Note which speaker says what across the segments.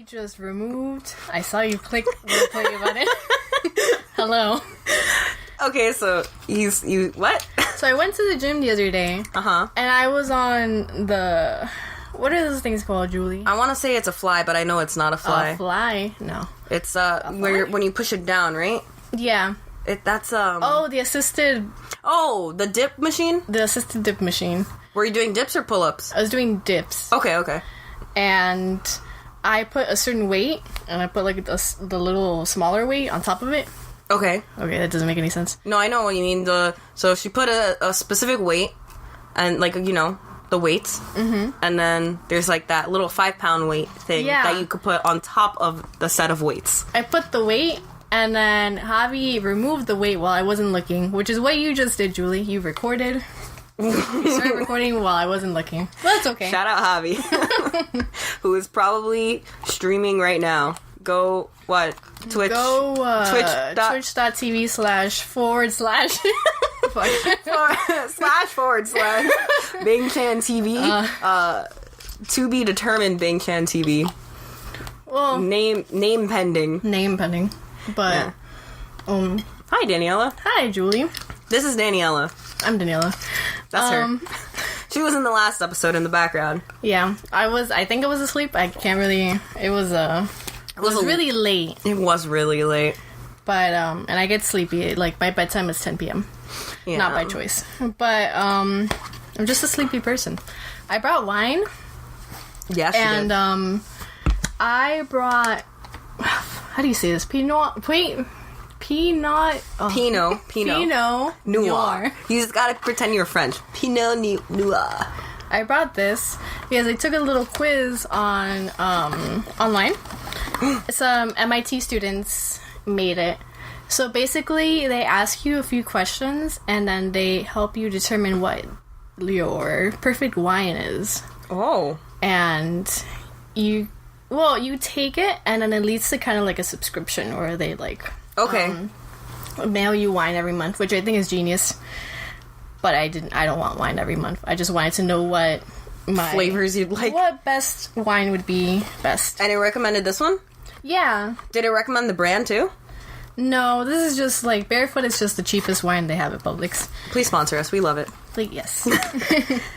Speaker 1: just removed. I saw you click the play button. Hello.
Speaker 2: Okay, so you what?
Speaker 1: So I went to the gym the other day. And I was on the... What are those things called, Julie?
Speaker 2: I want to say it's a fly, but I know it's not a fly.
Speaker 1: A fly? No.
Speaker 2: It's when you push it down, right?
Speaker 1: Yeah.
Speaker 2: That's
Speaker 1: Oh, the assisted...
Speaker 2: Oh, the dip machine?
Speaker 1: The assisted dip machine.
Speaker 2: Were you doing dips or pull-ups?
Speaker 1: I was doing dips.
Speaker 2: Okay.
Speaker 1: And I put a certain weight, and I put like the little smaller weight on top of it.
Speaker 2: Okay,
Speaker 1: that doesn't make any sense.
Speaker 2: No, I know what you mean. So she put a specific weight, and like, you know, the weights, and then there's like that little 5-pound weight thing that you could put on top of the set of weights.
Speaker 1: I put the weight, and then Javi removed the weight while I wasn't looking, which is what you just did, Julie. You recorded. You started recording while I wasn't looking. Well, that's okay.
Speaker 2: Shout out Javi, who is probably streaming right now. Go, what? Twitch?
Speaker 1: Go,
Speaker 2: Twitch.tv
Speaker 1: /
Speaker 2: / Bing Chan TV. To be determined Bing Chan TV.
Speaker 1: Well,
Speaker 2: name pending.
Speaker 1: Name pending. But,
Speaker 2: Hi, Daniela.
Speaker 1: Hi, Julie.
Speaker 2: This is Daniela.
Speaker 1: I'm Daniela.
Speaker 2: That's her. She was in the last episode in the background.
Speaker 1: Yeah, I think I was asleep. I can't really... It was really late.
Speaker 2: It was really late.
Speaker 1: But, and I get sleepy. Like, my bedtime is 10 p.m. Yeah. Not by choice. But, I'm just a sleepy person. I brought wine.
Speaker 2: Yes, you did.
Speaker 1: And, I brought... How do you say this? Pinot Noir.
Speaker 2: You just gotta pretend you're French. Pinot Noir.
Speaker 1: I brought this because I took a little quiz on online. Some MIT students made it. So basically, they ask you a few questions, and then they help you determine what your perfect wine is.
Speaker 2: Oh.
Speaker 1: And you take it, and then it leads to kind of like a subscription, or they like...
Speaker 2: Okay.
Speaker 1: Mail you wine every month, which I think is genius. But I don't want wine every month. I just wanted to know what my...
Speaker 2: flavors you'd like.
Speaker 1: What best wine would be best.
Speaker 2: And it recommended this one?
Speaker 1: Yeah.
Speaker 2: Did it recommend the brand, too?
Speaker 1: No, this is just, like, Barefoot is just the cheapest wine they have at Publix.
Speaker 2: Please sponsor us. We love it.
Speaker 1: Like, yes.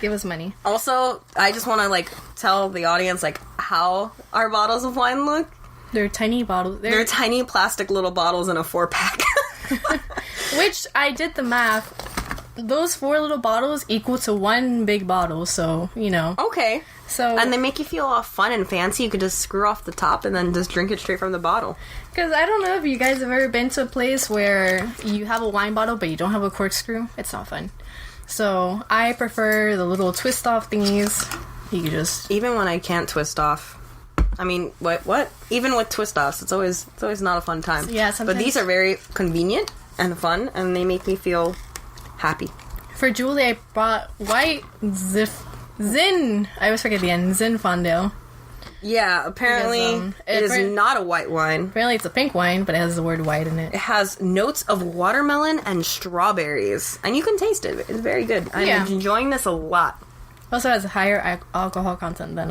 Speaker 1: Give us money.
Speaker 2: Also, I just want to, like, tell the audience, like, how our bottles of wine look.
Speaker 1: They're tiny bottles.
Speaker 2: They're tiny plastic little bottles in a 4-pack.
Speaker 1: Which, I did the math. Those 4 little bottles equal to 1 big bottle, so, you know.
Speaker 2: Okay.
Speaker 1: So,
Speaker 2: and they make you feel all fun and fancy. You could just screw off the top and then just drink it straight from the bottle.
Speaker 1: Because I don't know if you guys have ever been to a place where you have a wine bottle but you don't have a corkscrew. It's not fun. So, I prefer the little twist-off thingies. You could just...
Speaker 2: Even when I can't twist off. I mean, what? Even with twist-offs, it's always not a fun time.
Speaker 1: Yeah, sometimes.
Speaker 2: But these are very convenient and fun, and they make me feel happy.
Speaker 1: For Julie, I brought white Zin. I always forget the end. Zinfandel.
Speaker 2: Yeah, apparently
Speaker 1: because,
Speaker 2: it is not a white wine.
Speaker 1: Apparently it's a pink wine, but it has the word white in it.
Speaker 2: It has notes of watermelon and strawberries. And you can taste it. It's very good. I'm enjoying this a lot.
Speaker 1: It also has a higher alcohol content than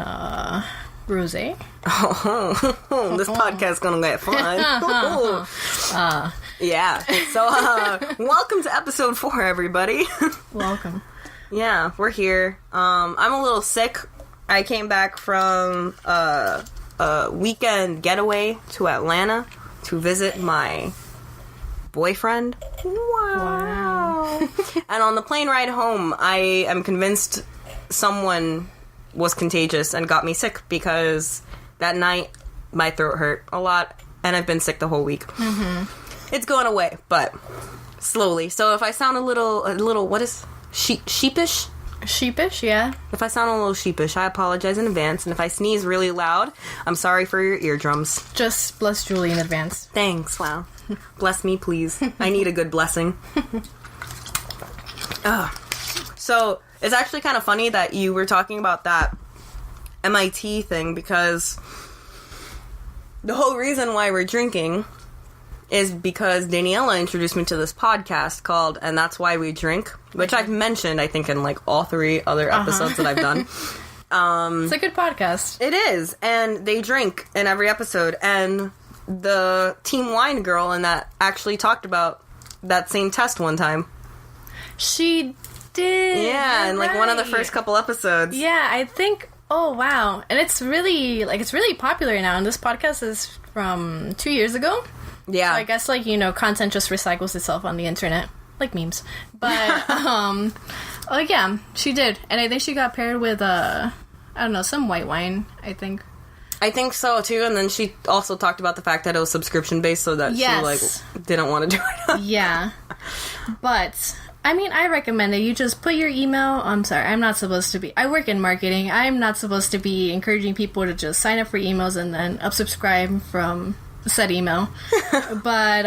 Speaker 1: rosé.
Speaker 2: Oh, this podcast is going to get fun. Yeah. So, welcome to episode 4, everybody.
Speaker 1: Welcome.
Speaker 2: Yeah, we're here. I'm a little sick. I came back from a weekend getaway to Atlanta to visit my boyfriend. Wow. And on the plane ride home, I am convinced someone was contagious and got me sick because that night my throat hurt a lot and I've been sick the whole week. Mm-hmm. It's going away, but slowly. So if I sound a little what is sheepish?
Speaker 1: Sheepish, yeah.
Speaker 2: If I sound a little sheepish, I apologize in advance. And if I sneeze really loud, I'm sorry for your eardrums.
Speaker 1: Just bless Julie in advance.
Speaker 2: Thanks, wow. Bless me, please. I need a good blessing. So, it's actually kind of funny that you were talking about that MIT thing, because the whole reason why we're drinking is because Daniela introduced me to this podcast called And That's Why We Drink, which I've mentioned, I think, in like all 3 other episodes that I've done.
Speaker 1: It's a good podcast.
Speaker 2: It is, and they drink in every episode, and the Team Wine girl in that actually talked about that same test one time.
Speaker 1: She did.
Speaker 2: Yeah, in like one of the
Speaker 1: right.
Speaker 2: first couple episodes.
Speaker 1: Yeah, I think. Oh wow, and it's really popular now. And this podcast is from 2 years ago.
Speaker 2: Yeah,
Speaker 1: So I guess content just recycles itself on the internet, like memes. But oh yeah, she did, and I think she got paired with I don't know, some white wine. I think
Speaker 2: so too. And then she also talked about the fact that it was subscription based, so that
Speaker 1: Yes.
Speaker 2: she didn't want to do it.
Speaker 1: Yeah, but. I mean, I recommend that you just put your email. I'm sorry, I'm not supposed to be. I work in marketing. I'm not supposed to be encouraging people to just sign up for emails and then unsubscribe from said email. But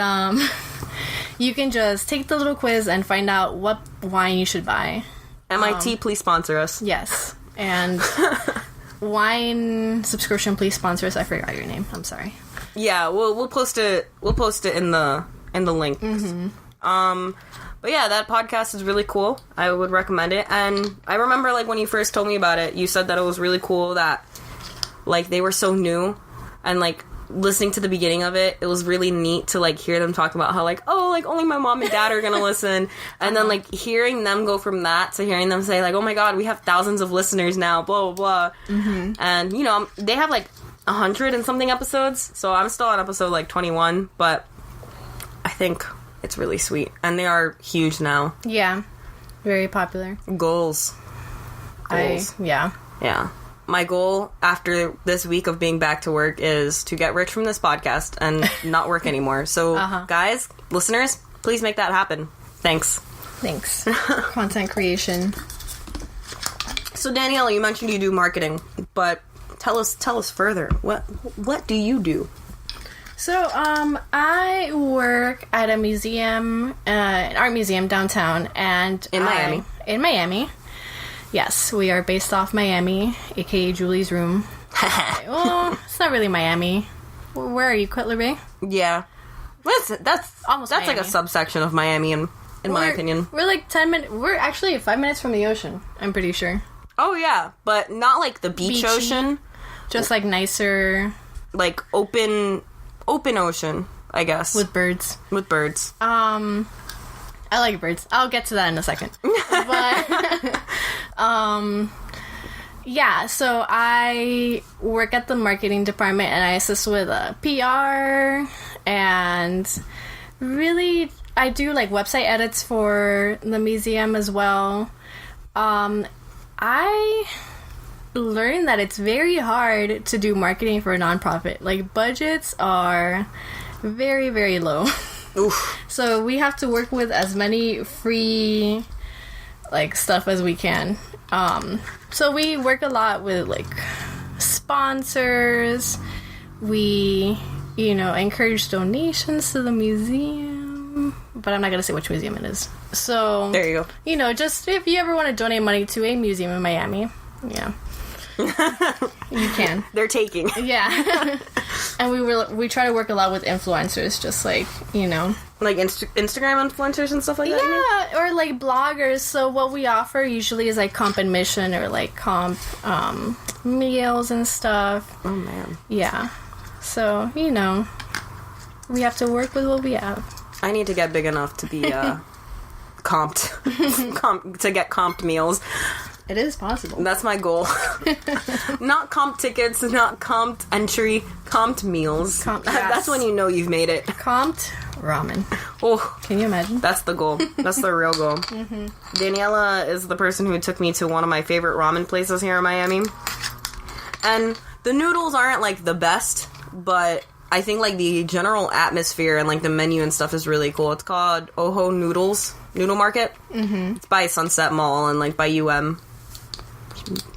Speaker 1: you can just take the little quiz and find out what wine you should buy.
Speaker 2: MIT, please sponsor us.
Speaker 1: Yes, and wine subscription, please sponsor us. I forgot your name. I'm sorry.
Speaker 2: Yeah, we'll post it. We'll post it in the link. But yeah, that podcast is really cool. I would recommend it. And I remember, like, when you first told me about it, you said that it was really cool that, like, they were so new. And, like, listening to the beginning of it, it was really neat to, like, hear them talk about how, like, oh, like, only my mom and dad are gonna listen. And then, like, hearing them go from that to hearing them say, like, oh my god, we have thousands of listeners now, blah, blah, blah. And, they have, like, 100 and something episodes. So I'm still on episode, like, 21. But I think... it's really sweet. And they are huge now.
Speaker 1: Yeah. Very popular.
Speaker 2: Goals.
Speaker 1: Yeah.
Speaker 2: Yeah. My goal after this week of being back to work is to get rich from this podcast and not work anymore. So, guys, listeners, please make that happen. Thanks.
Speaker 1: Content creation.
Speaker 2: So, Daniela, you mentioned you do marketing, but tell us further. What do you do?
Speaker 1: So, I work at a museum, an art museum downtown, and
Speaker 2: In Miami.
Speaker 1: In Miami. Yes, we are based off Miami, aka Julie's room. Well, it's not really Miami. Where are you, Cutler Bay?
Speaker 2: Yeah. That's
Speaker 1: Almost
Speaker 2: like
Speaker 1: Miami.
Speaker 2: a subsection of Miami, in my opinion.
Speaker 1: We're like 10 minutes. We're actually 5 minutes from the ocean, I'm pretty sure.
Speaker 2: Oh, yeah. But not like the beach
Speaker 1: Beachy.
Speaker 2: ocean.
Speaker 1: Just like nicer.
Speaker 2: Like open ocean, I guess.
Speaker 1: With birds.
Speaker 2: With birds.
Speaker 1: I like birds. I'll get to that in a second. But, yeah, so I work at the marketing department and I assist with PR and really I do like website edits for the museum as well. I learned that it's very hard to do marketing for a nonprofit. Like, budgets are very, very low.
Speaker 2: Oof.
Speaker 1: So we have to work with as many free, like, stuff as we can. So we work a lot with, like, sponsors. We, encourage donations to the museum. But I'm not going to say which museum it is. So,
Speaker 2: There you go.
Speaker 1: Just if you ever want to donate money to a museum in Miami, yeah. You can.
Speaker 2: They're taking.
Speaker 1: Yeah. And we try to work a lot with influencers, just like,
Speaker 2: Like Instagram influencers and stuff like that? you mean?
Speaker 1: or like bloggers. So what we offer usually is like comp admission or like comp meals and stuff.
Speaker 2: Oh, man.
Speaker 1: Yeah. So, we have to work with what we have.
Speaker 2: I need to get big enough to be comped. To get comped meals.
Speaker 1: It is possible.
Speaker 2: That's my goal. Not comp tickets, not comped entry, comped meals.
Speaker 1: Yes.
Speaker 2: That's when you know you've made it.
Speaker 1: Comped ramen.
Speaker 2: Oh,
Speaker 1: Can you imagine?
Speaker 2: that's the goal. That's the real goal. Daniela is the person who took me to one of my favorite ramen places here in Miami. And the noodles aren't, like, the best, but I think, like, the general atmosphere and, like, the menu and stuff is really cool. It's called Ojo Noodle Market. Mm-hmm. It's by Sunset Mall and, like, by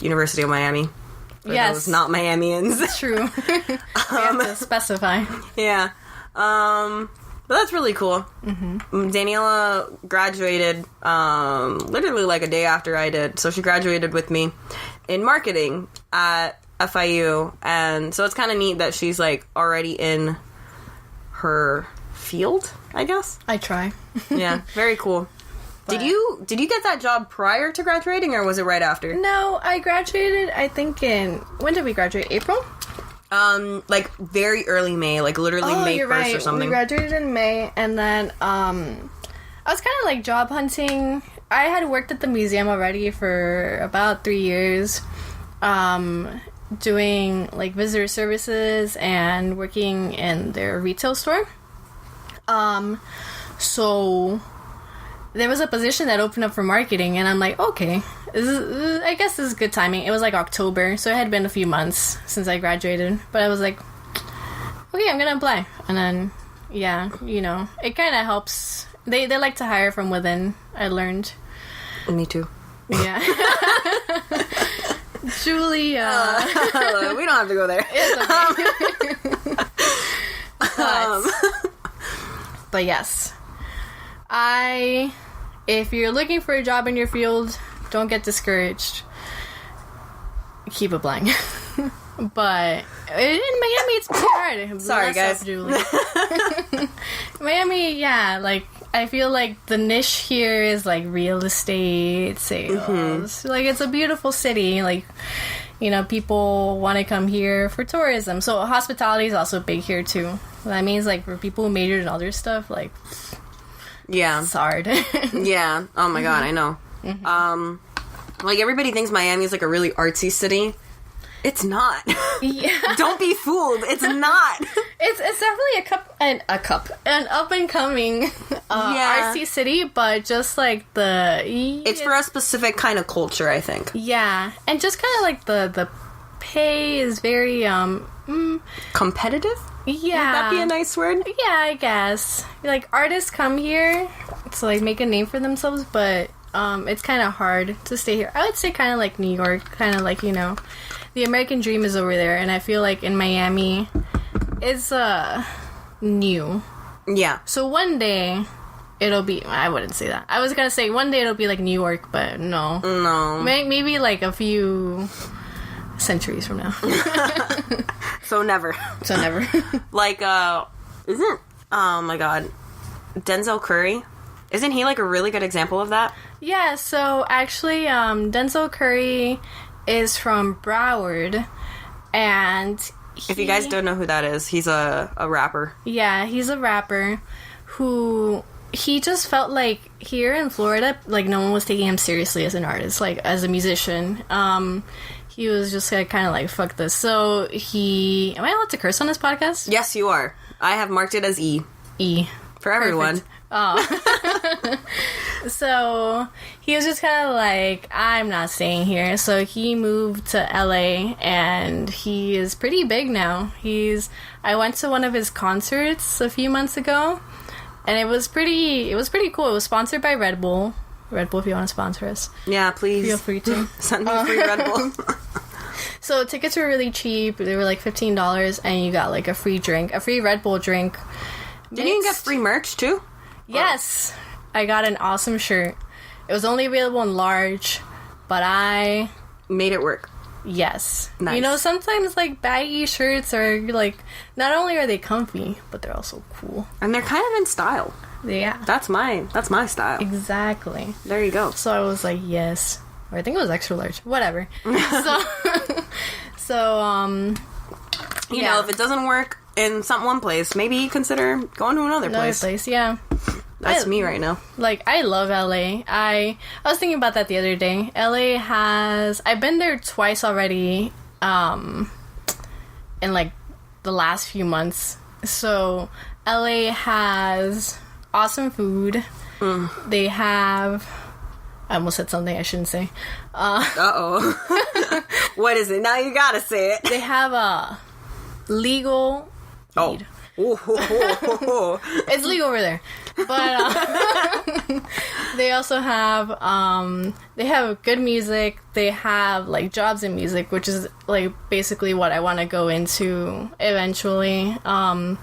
Speaker 2: University of Miami. For those not Miamians.
Speaker 1: True. We have to specify.
Speaker 2: Yeah. But that's really cool. Mm-hmm. Daniela graduated literally like a day after I did. So she graduated with me in marketing at FIU. And so it's kind of neat that she's like already in her field, I guess.
Speaker 1: I try.
Speaker 2: Yeah, very cool. Did you get that job prior to graduating, or was it right after?
Speaker 1: No, I graduated, I think when did we graduate? April?
Speaker 2: Like very early May, like literally May 1st
Speaker 1: right.
Speaker 2: or something.
Speaker 1: We graduated in May, and then I was kind of like job hunting. I had worked at the museum already for about 3 years, doing like visitor services and working in their retail store. So there was a position that opened up for marketing, and I'm like, okay, I guess this is good timing. It was like October, so it had been a few months since I graduated, but I was like, okay, I'm gonna apply. And then, yeah, you know, it kind of helps. They like to hire from within, I learned.
Speaker 2: Me too.
Speaker 1: Yeah. Julia.
Speaker 2: We don't have to go there.
Speaker 1: It's okay. But yes. If you're looking for a job in your field, don't get discouraged. Keep applying. But in Miami, it's pretty hard.
Speaker 2: Sorry, guys.
Speaker 1: Up, Julie. Miami, yeah, like, I feel like the niche here is, like, real estate, sales. Mm-hmm. Like, it's a beautiful city. Like, you know, people want to come here for tourism. So hospitality is also big here, too. That means, like, for people who majored in other stuff, like...
Speaker 2: Yeah.
Speaker 1: It's hard.
Speaker 2: Yeah. Oh my god, I know. Mm-hmm. Like, everybody tings Miami's like a really artsy city. It's not.
Speaker 1: Yeah.
Speaker 2: Don't be fooled. It's not.
Speaker 1: It's definitely an up and coming artsy city, but just like
Speaker 2: it's for a specific kind of culture, I think.
Speaker 1: Yeah. And just kind of like the pay is very
Speaker 2: competitive?
Speaker 1: Yeah.
Speaker 2: Would that be a nice word?
Speaker 1: Yeah, I guess. Like, artists come here to, like, make a name for themselves, but it's kind of hard to stay here. I would say kind of like New York, kind of like, you know, the American dream is over there, and I feel like in Miami, it's new.
Speaker 2: Yeah.
Speaker 1: So one day, it'll be... I wouldn't say that. I was gonna say one day it'll be like New York, but no.
Speaker 2: No.
Speaker 1: Maybe like a few... centuries from now.
Speaker 2: So never. Like, isn't, oh my god, Denzel Curry, isn't he like a really good example of that?
Speaker 1: Yeah, so actually, Denzel Curry is from Broward, and
Speaker 2: if you guys don't know who that is, he's a rapper. Yeah,
Speaker 1: he's a rapper who... He just felt like here in Florida, like, no one was taking him seriously as an artist, like, as a musician. He was just kind of like, fuck this. So he... Am I allowed to curse on this podcast?
Speaker 2: Yes, you are. I have marked it as E.
Speaker 1: E.
Speaker 2: For everyone.
Speaker 1: Oh. So he was just kind of like, I'm not staying here. So he moved to LA, and he is pretty big now. I went to one of his concerts a few months ago, and it was pretty cool. It was sponsored by Red Bull. Red Bull, if you want to sponsor us.
Speaker 2: Yeah, please.
Speaker 1: Feel free to.
Speaker 2: Send me free Red Bull.
Speaker 1: So tickets were really cheap. They were like $15, and you got like a free drink, a free Red Bull drink.
Speaker 2: Didn't you get free merch too?
Speaker 1: Yes. I got an awesome shirt. It was only available in large, but I...
Speaker 2: made it work.
Speaker 1: Yes.
Speaker 2: Nice.
Speaker 1: You know, sometimes like baggy shirts are like, not only are they comfy, but they're also cool.
Speaker 2: And they're kind of in style.
Speaker 1: Yeah.
Speaker 2: That's my style.
Speaker 1: Exactly.
Speaker 2: There you go.
Speaker 1: So I was like, yes. Or I think it was extra large. Whatever. So,
Speaker 2: you know, if it doesn't work in one place, maybe consider going to another place.
Speaker 1: Yeah.
Speaker 2: That's me right now.
Speaker 1: Like, I love LA. I was thinking about that the other day. LA has... I've been there twice already, in, like, the last few months. So, LA has awesome food. They have... I almost said something I shouldn't say.
Speaker 2: Uh-oh. What is it? Now you gotta say it.
Speaker 1: They have legal weed. It's legal over there. But they also have good music. They have like jobs in music, which is like basically what I want to go into eventually. So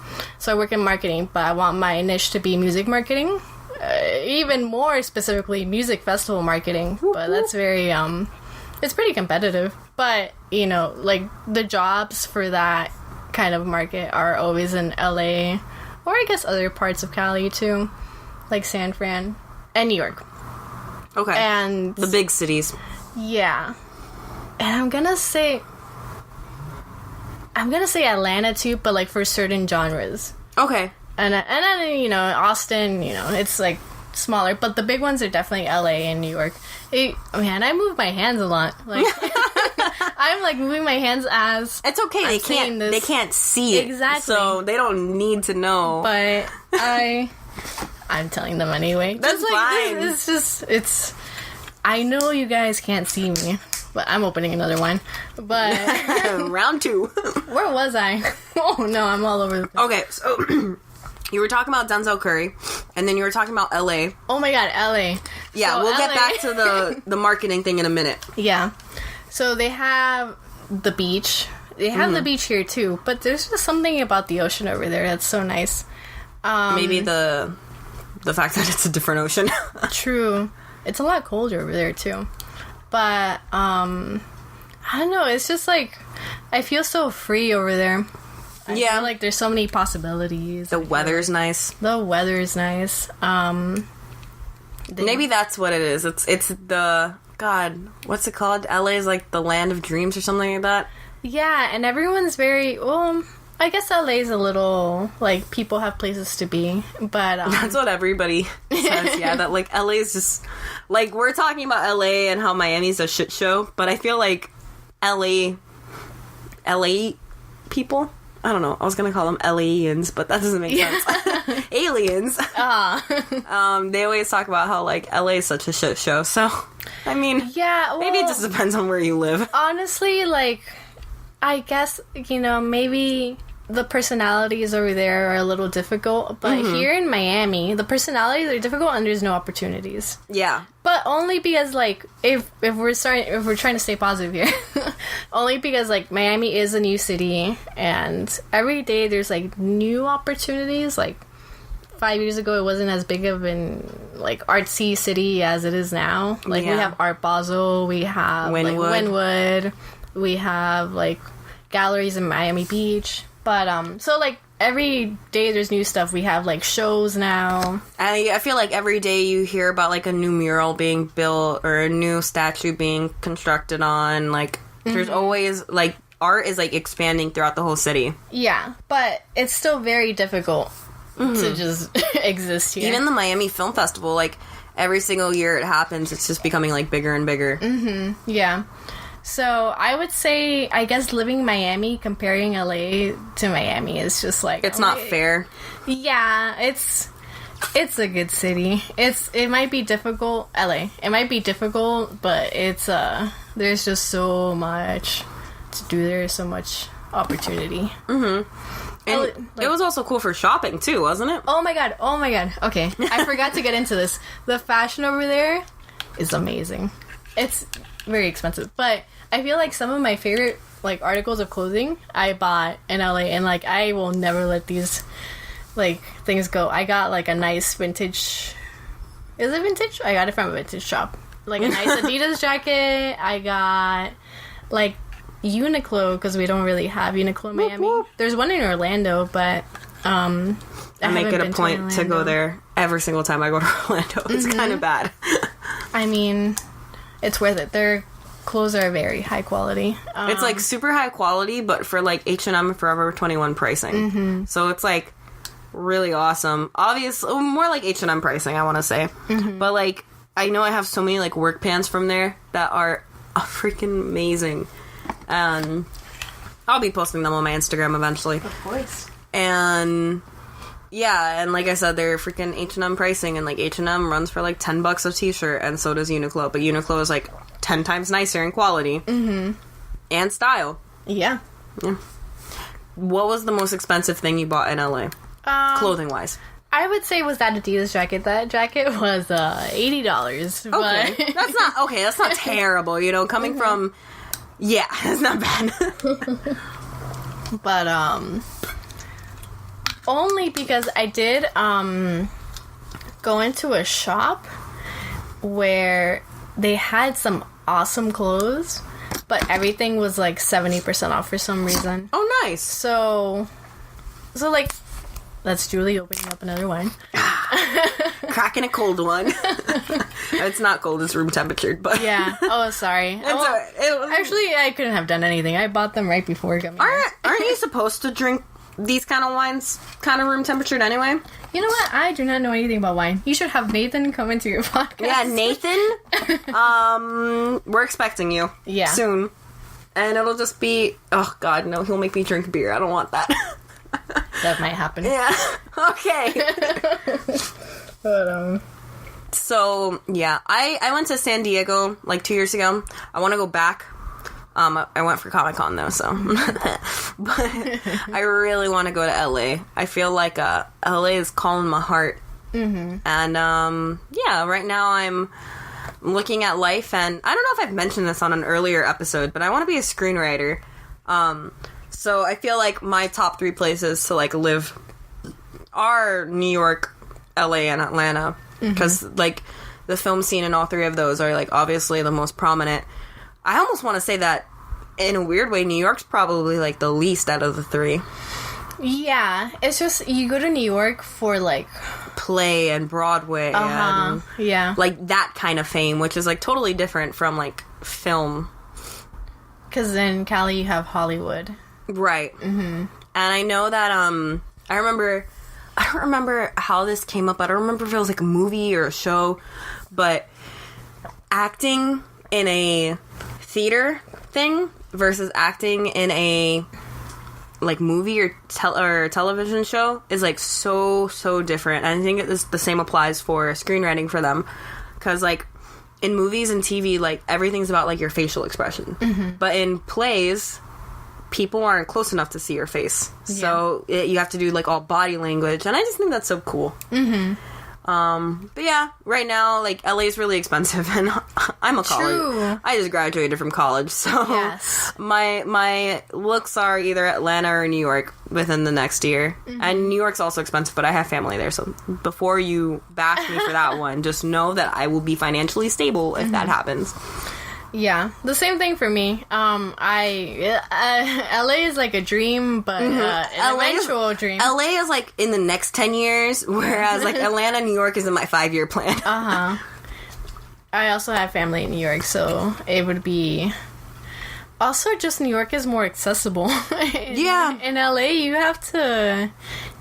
Speaker 1: I work in marketing, but I want my niche to be music marketing. Even more specifically, music festival marketing. But that's very it's pretty competitive. But you know, like the jobs for that kind of market are always in LA, or I guess other parts of Cali too, like San Fran and New York.
Speaker 2: Okay.
Speaker 1: And
Speaker 2: the big cities.
Speaker 1: Yeah. And I'm gonna say Atlanta too, but like for certain genres.
Speaker 2: Okay.
Speaker 1: And then, you know, Austin, you know, it's like smaller, but the big ones are definitely LA and New York. Man, I move my hands a lot. Like I'm like moving my hands as
Speaker 2: it's okay. They can't see it.
Speaker 1: Exactly.
Speaker 2: So they don't need to know.
Speaker 1: But I'm telling them anyway.
Speaker 2: That's
Speaker 1: just
Speaker 2: fine.
Speaker 1: It's I know you guys can't see me, but I'm opening another one. But
Speaker 2: round 2.
Speaker 1: Where was I? Oh no, I'm all over the place.
Speaker 2: Okay, so you were talking about Denzel Curry, and then you were talking about LA.
Speaker 1: Oh my god, LA.
Speaker 2: Yeah,
Speaker 1: so
Speaker 2: we'll
Speaker 1: LA,
Speaker 2: get back to the marketing thing in a minute.
Speaker 1: Yeah. So they have the beach. They have the beach here too, but there's just something about the ocean over there that's so nice.
Speaker 2: Maybe the fact that it's a different ocean.
Speaker 1: True. It's a lot colder over there too. But I don't know, it's just like I feel so free over there. I feel like there's so many possibilities.
Speaker 2: The weather's nice.
Speaker 1: The weather's nice.
Speaker 2: Maybe that's what it is. It's the God, what's it called? LA is like the land of dreams or something like that.
Speaker 1: Yeah, and everyone's very I guess LA's a little like people have places to be, but
Speaker 2: that's what everybody says. Yeah, that like LA is just like we're talking about LA and how Miami's a shit show, but I feel like LA people. I don't know. I was gonna call them LAians, but that doesn't make sense. Aliens. They always talk about how like LA is such a shit show. So, I mean, maybe it just depends on where you live.
Speaker 1: Honestly, like, I guess you know maybe the personalities over there are a little difficult, but here in Miami, the personalities are difficult and there's no opportunities.
Speaker 2: Yeah.
Speaker 1: But only because, like, if we're trying to stay positive here, only because, like, Miami is a new city, and every day there's, like, new opportunities. Like, 5 years ago, it wasn't as big of an, like, artsy city as it is now. Like, we have Art Basel, we have, like, Wynwood, we have, like, galleries in Miami Beach. But, so, like, every day there's new stuff. We have, like, shows now.
Speaker 2: I feel like every day you hear about, like, a new mural being built or a new statue being constructed on. Like, there's always, like, art is, like, expanding throughout the whole city.
Speaker 1: Yeah, but it's still very difficult to just exist here.
Speaker 2: Even the Miami Film Festival, like, every single year it happens, it's just becoming, like, bigger and bigger.
Speaker 1: Yeah. So, I would say, I guess living in Miami, comparing LA to Miami is just like...
Speaker 2: It's not fair.
Speaker 1: Yeah, it's a good city. It might be difficult, LA. It might be difficult, but it's, there's just so much to do there, so much opportunity.
Speaker 2: And it was also cool for shopping, too, wasn't it?
Speaker 1: Oh my god. Okay, I forgot to get into this. The fashion over there is amazing. It's very expensive, but I feel like some of my favorite like articles of clothing I bought in LA, and like I will never let these like things go. I got like a nice vintage. Is it vintage? I got it from a vintage shop. Like a nice Adidas jacket. I got like Uniqlo because we don't really have Uniqlo in Miami.
Speaker 2: Whoop, whoop.
Speaker 1: There's one in Orlando, but I
Speaker 2: make it a point to go there every single time I go to Orlando. It's kind of bad.
Speaker 1: I mean, it's worth it. Their clothes are very high quality.
Speaker 2: It's like super high quality, but for like H&M and Forever 21 pricing. So it's like really awesome. Obviously, more like H&M pricing, I want to say. But like, I know I have so many like work pants from there that are freaking amazing. I'll be posting them on my Instagram eventually.
Speaker 1: Of course.
Speaker 2: And yeah, and like I said, they're freaking H&M pricing, and like H&M runs for like $10 a t-shirt, and so does Uniqlo. But Uniqlo is like 10 times nicer in quality and style.
Speaker 1: Yeah.
Speaker 2: What was the most expensive thing you bought in LA, clothing wise?
Speaker 1: I would say it was that Adidas jacket. That jacket was $80.
Speaker 2: Okay, that's not terrible. You know, coming from it's not bad.
Speaker 1: But only because I did go into a shop where they had some awesome clothes, but everything was like 70% off for some reason.
Speaker 2: Oh, nice.
Speaker 1: So like, that's Julie opening up another wine.
Speaker 2: Cracking a cold one. It's not cold, it's room temperature, but...
Speaker 1: Yeah. Oh, sorry. Actually, I couldn't have done anything. I bought them right before coming here.
Speaker 2: Aren't you supposed to drink these kind of wines kind of room temperatured anyway?
Speaker 1: You know what? I do not know anything about wine. You should have Nathan come into your podcast.
Speaker 2: Yeah, Nathan. We're expecting you.
Speaker 1: Yeah.
Speaker 2: Soon. And it'll just be... Oh, God, no. He'll make me drink beer. I don't want that.
Speaker 1: That might happen.
Speaker 2: Yeah. Okay.
Speaker 1: But,
Speaker 2: So, yeah. I went to San Diego, like, 2 years ago. I want to go back. I went for Comic-Con, though, so... But I really want to go to LA. I feel like LA is calling my heart. Mm-hmm. And, yeah, right now I'm looking at life, and I don't know if I've mentioned this on an earlier episode, but I want to be a screenwriter. So I feel like my top 3 places to, like, live are New York, LA, and Atlanta. Because, like, the film scene in all 3 of those are, like, obviously the most prominent. I almost want to say that, in a weird way, New York's probably, like, the least out of the 3.
Speaker 1: Yeah, it's just, you go to New York for, like...
Speaker 2: Play and Broadway and...
Speaker 1: Yeah.
Speaker 2: Like, that kind of fame, which is, like, totally different from, like, film.
Speaker 1: Because in Cali, you have Hollywood.
Speaker 2: Right. Mm-hmm. And I know that, I don't remember how this came up. I don't remember if it was, like, a movie or a show, but acting in a theater thing versus acting in a, like, movie or television show is, like, so different. And I think the same applies for screenwriting for them. Because, like, in movies and TV, like, everything's about, like, your facial expression. Mm-hmm. But in plays, people aren't close enough to see your face. Yeah. So you have to do, like, all body language. And I just think that's so cool. Mm-hmm. But yeah, right now, like, LA is really expensive, and I'm a college.
Speaker 1: True.
Speaker 2: I just graduated from college, so
Speaker 1: yes.
Speaker 2: my looks are either Atlanta or New York within the next year. Mm-hmm. And New York's also expensive, but I have family there, so before you bash me for that one, just know that I will be financially stable if that happens.
Speaker 1: Yeah, the same thing for me. LA is like a dream, but an eventual dream.
Speaker 2: LA is like in the next 10 years, whereas like Atlanta, New York is in my 5-year plan.
Speaker 1: I also have family in New York, so it would be... Also, just New York is more accessible. In LA, you have to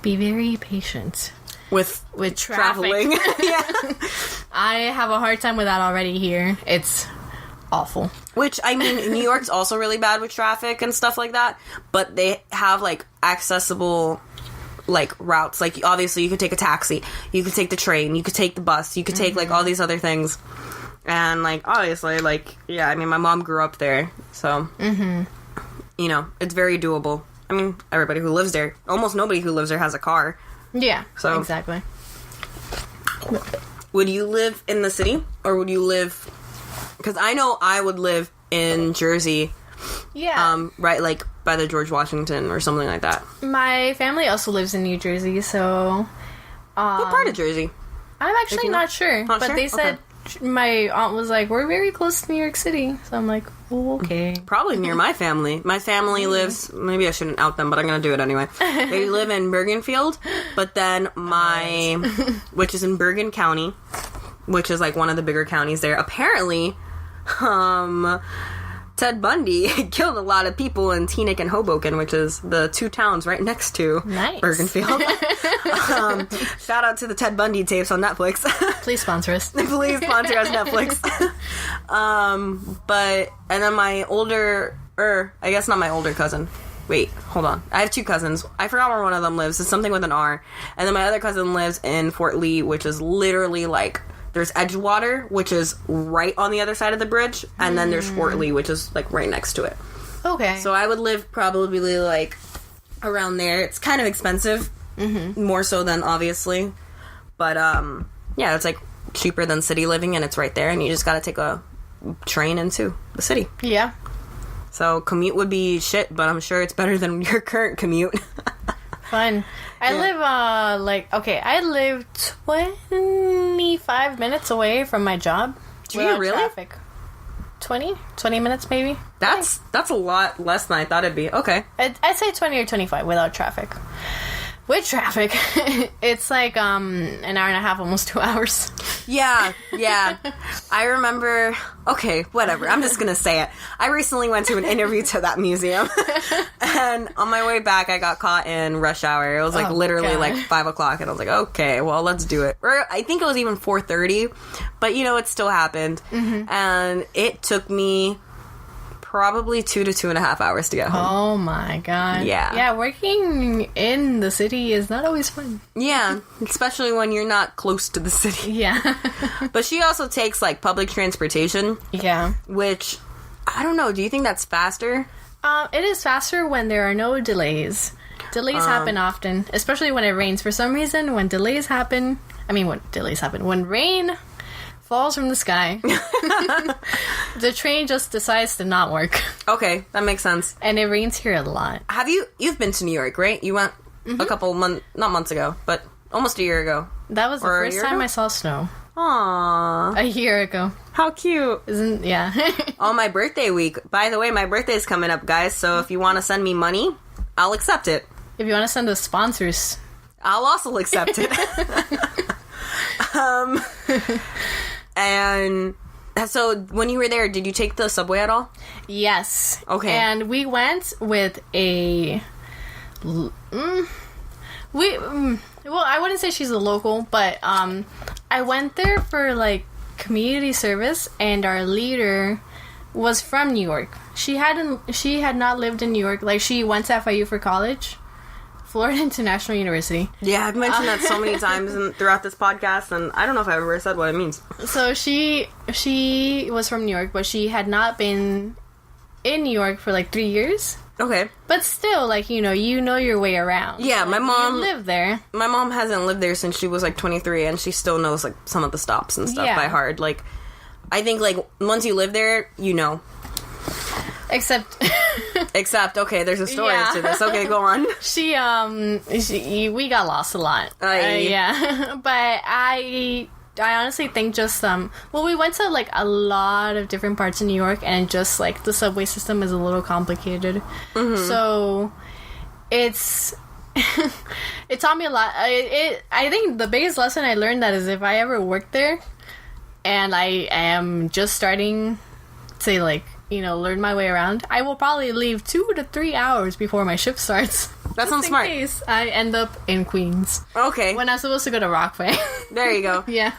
Speaker 1: be very patient.
Speaker 2: With
Speaker 1: traffic.
Speaker 2: Traveling. Yeah.
Speaker 1: I have a hard time with that already here. It's... awful.
Speaker 2: Which, I mean, New York's also really bad with traffic and stuff like that, but they have, like, accessible, like, routes. Like, obviously, you could take a taxi, you could take the train, you could take the bus, you could take, like, all these other things. And, like, obviously, like, yeah, I mean, my mom grew up there, so, you know, it's very doable. I mean, everybody who lives there, almost nobody who lives there has a car.
Speaker 1: Yeah,
Speaker 2: so
Speaker 1: exactly.
Speaker 2: Would you live in the city, or would you live... Because I know I would live in Jersey.
Speaker 1: Yeah.
Speaker 2: Right, like, by the George Washington or something like that.
Speaker 1: My family also lives in New Jersey, so...
Speaker 2: what part of Jersey?
Speaker 1: I'm actually not sure.
Speaker 2: Not
Speaker 1: but
Speaker 2: sure?
Speaker 1: They said... Okay. My aunt was like, we're very close to New York City. So I'm like, oh, okay.
Speaker 2: Probably near my family. My family lives... Maybe I shouldn't out them, but I'm going to do it anyway. They live in Bergenfield, but then my... which is in Bergen County, which is, like, one of the bigger counties there. Apparently... Ted Bundy killed a lot of people in Teaneck and Hoboken, which is the 2 towns right next to Bergenfield. Shout out to the Ted Bundy tapes on Netflix.
Speaker 1: Please sponsor us.
Speaker 2: Please sponsor us, Netflix. And then my older, I guess not my older cousin. Wait, hold on. I have 2 cousins. I forgot where one of them lives. It's something with an R. And then my other cousin lives in Fort Lee, which is literally like... There's Edgewater, which is right on the other side of the bridge, and then there's Fort Lee, which is, like, right next to it.
Speaker 1: Okay.
Speaker 2: So I would live probably, like, around there. It's kind of expensive, more so than, obviously. But, yeah, it's, like, cheaper than city living, and it's right there, and you just gotta take a train into the city.
Speaker 1: Yeah.
Speaker 2: So commute would be shit, but I'm sure it's better than your current commute.
Speaker 1: Fun. I live 25 minutes away from my job.
Speaker 2: Do you really?
Speaker 1: Traffic. 20 minutes maybe.
Speaker 2: That's a lot less than I thought it'd be. Okay.
Speaker 1: I'd say 20 or 25 without traffic. with traffic, it's like an hour and a half, almost 2 hours.
Speaker 2: Yeah. I remember. Okay, whatever. I'm just gonna say it. I recently went to an interview to that museum, and on my way back, I got caught in rush hour. It was like literally like 5 o'clock, and I was like, okay, well, let's do it. Or I think it was even 4:30, but you know, it still happened, and it took me probably 2 to 2.5 hours to get home.
Speaker 1: Oh my god. Yeah, working in the city is not always fun.
Speaker 2: Yeah, especially when you're not close to the city.
Speaker 1: Yeah.
Speaker 2: But she also takes like public transportation.
Speaker 1: Yeah.
Speaker 2: Which, I don't know, do you think that's faster?
Speaker 1: It is faster when there are no delays. Delays happen often, especially when it rains. For some reason, when rain falls from the sky, the train just decides to not work.
Speaker 2: Okay, that makes sense.
Speaker 1: And it rains here a lot.
Speaker 2: You've been to New York, right? You went a couple not months ago, but almost a year ago.
Speaker 1: That was the first time I saw snow.
Speaker 2: Aww.
Speaker 1: A year ago.
Speaker 2: How cute. On my birthday week. By the way, my birthday's coming up, guys, so if you want to send me money, I'll accept it.
Speaker 1: If you want to send us sponsors,
Speaker 2: I'll also accept it. And so when you were there, did you take the subway at all?
Speaker 1: Yes.
Speaker 2: Okay.
Speaker 1: And we went with a... well, I wouldn't say she's a local, but I went there for, like, community service, and our leader was from New York. She had not lived in New York. Like, she went to FIU for college. Florida International University.
Speaker 2: Yeah, I've mentioned that so many times throughout this podcast, and I don't know if I've ever said what it means.
Speaker 1: So she was from New York, but she had not been in New York for like 3 years.
Speaker 2: Okay.
Speaker 1: But still, like, you know your way around.
Speaker 2: Yeah, my mom...
Speaker 1: You live there.
Speaker 2: My mom hasn't lived there since she was like 23, and she still knows like some of the stops and stuff by heart. Like, I think like once you live there, you know. Except, okay, there's a story to this. Okay, go on.
Speaker 1: We got lost a lot. Yeah. But I honestly think just, we went to, like, a lot of different parts of New York, and just, like, the subway system is a little complicated. Mm-hmm. So, it taught me a lot. I think the biggest lesson I learned that is if I ever work there, and I am just starting to, like, learn my way around, I will probably leave 2 to 3 hours before my shift starts.
Speaker 2: That sounds smart.
Speaker 1: In case I end up in Queens.
Speaker 2: Okay.
Speaker 1: When I'm supposed to go to Rockaway.
Speaker 2: There you go.
Speaker 1: Yeah.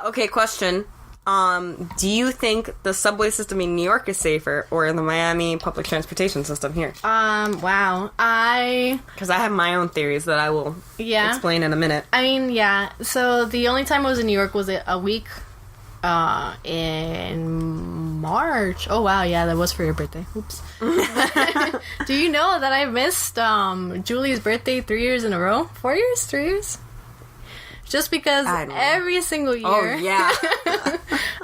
Speaker 2: Okay, question. Do you think the subway system in New York is safer, or the Miami public transportation system here?
Speaker 1: Wow.
Speaker 2: Because I have my own theories that I will explain in a minute.
Speaker 1: I mean, yeah. So the only time I was in New York was a week in March. Oh wow, yeah, that was for your birthday. Oops. Do you know that I missed Julie's birthday 3 years in a row? 4 years? 3 years? Just because every single year.
Speaker 2: Oh yeah.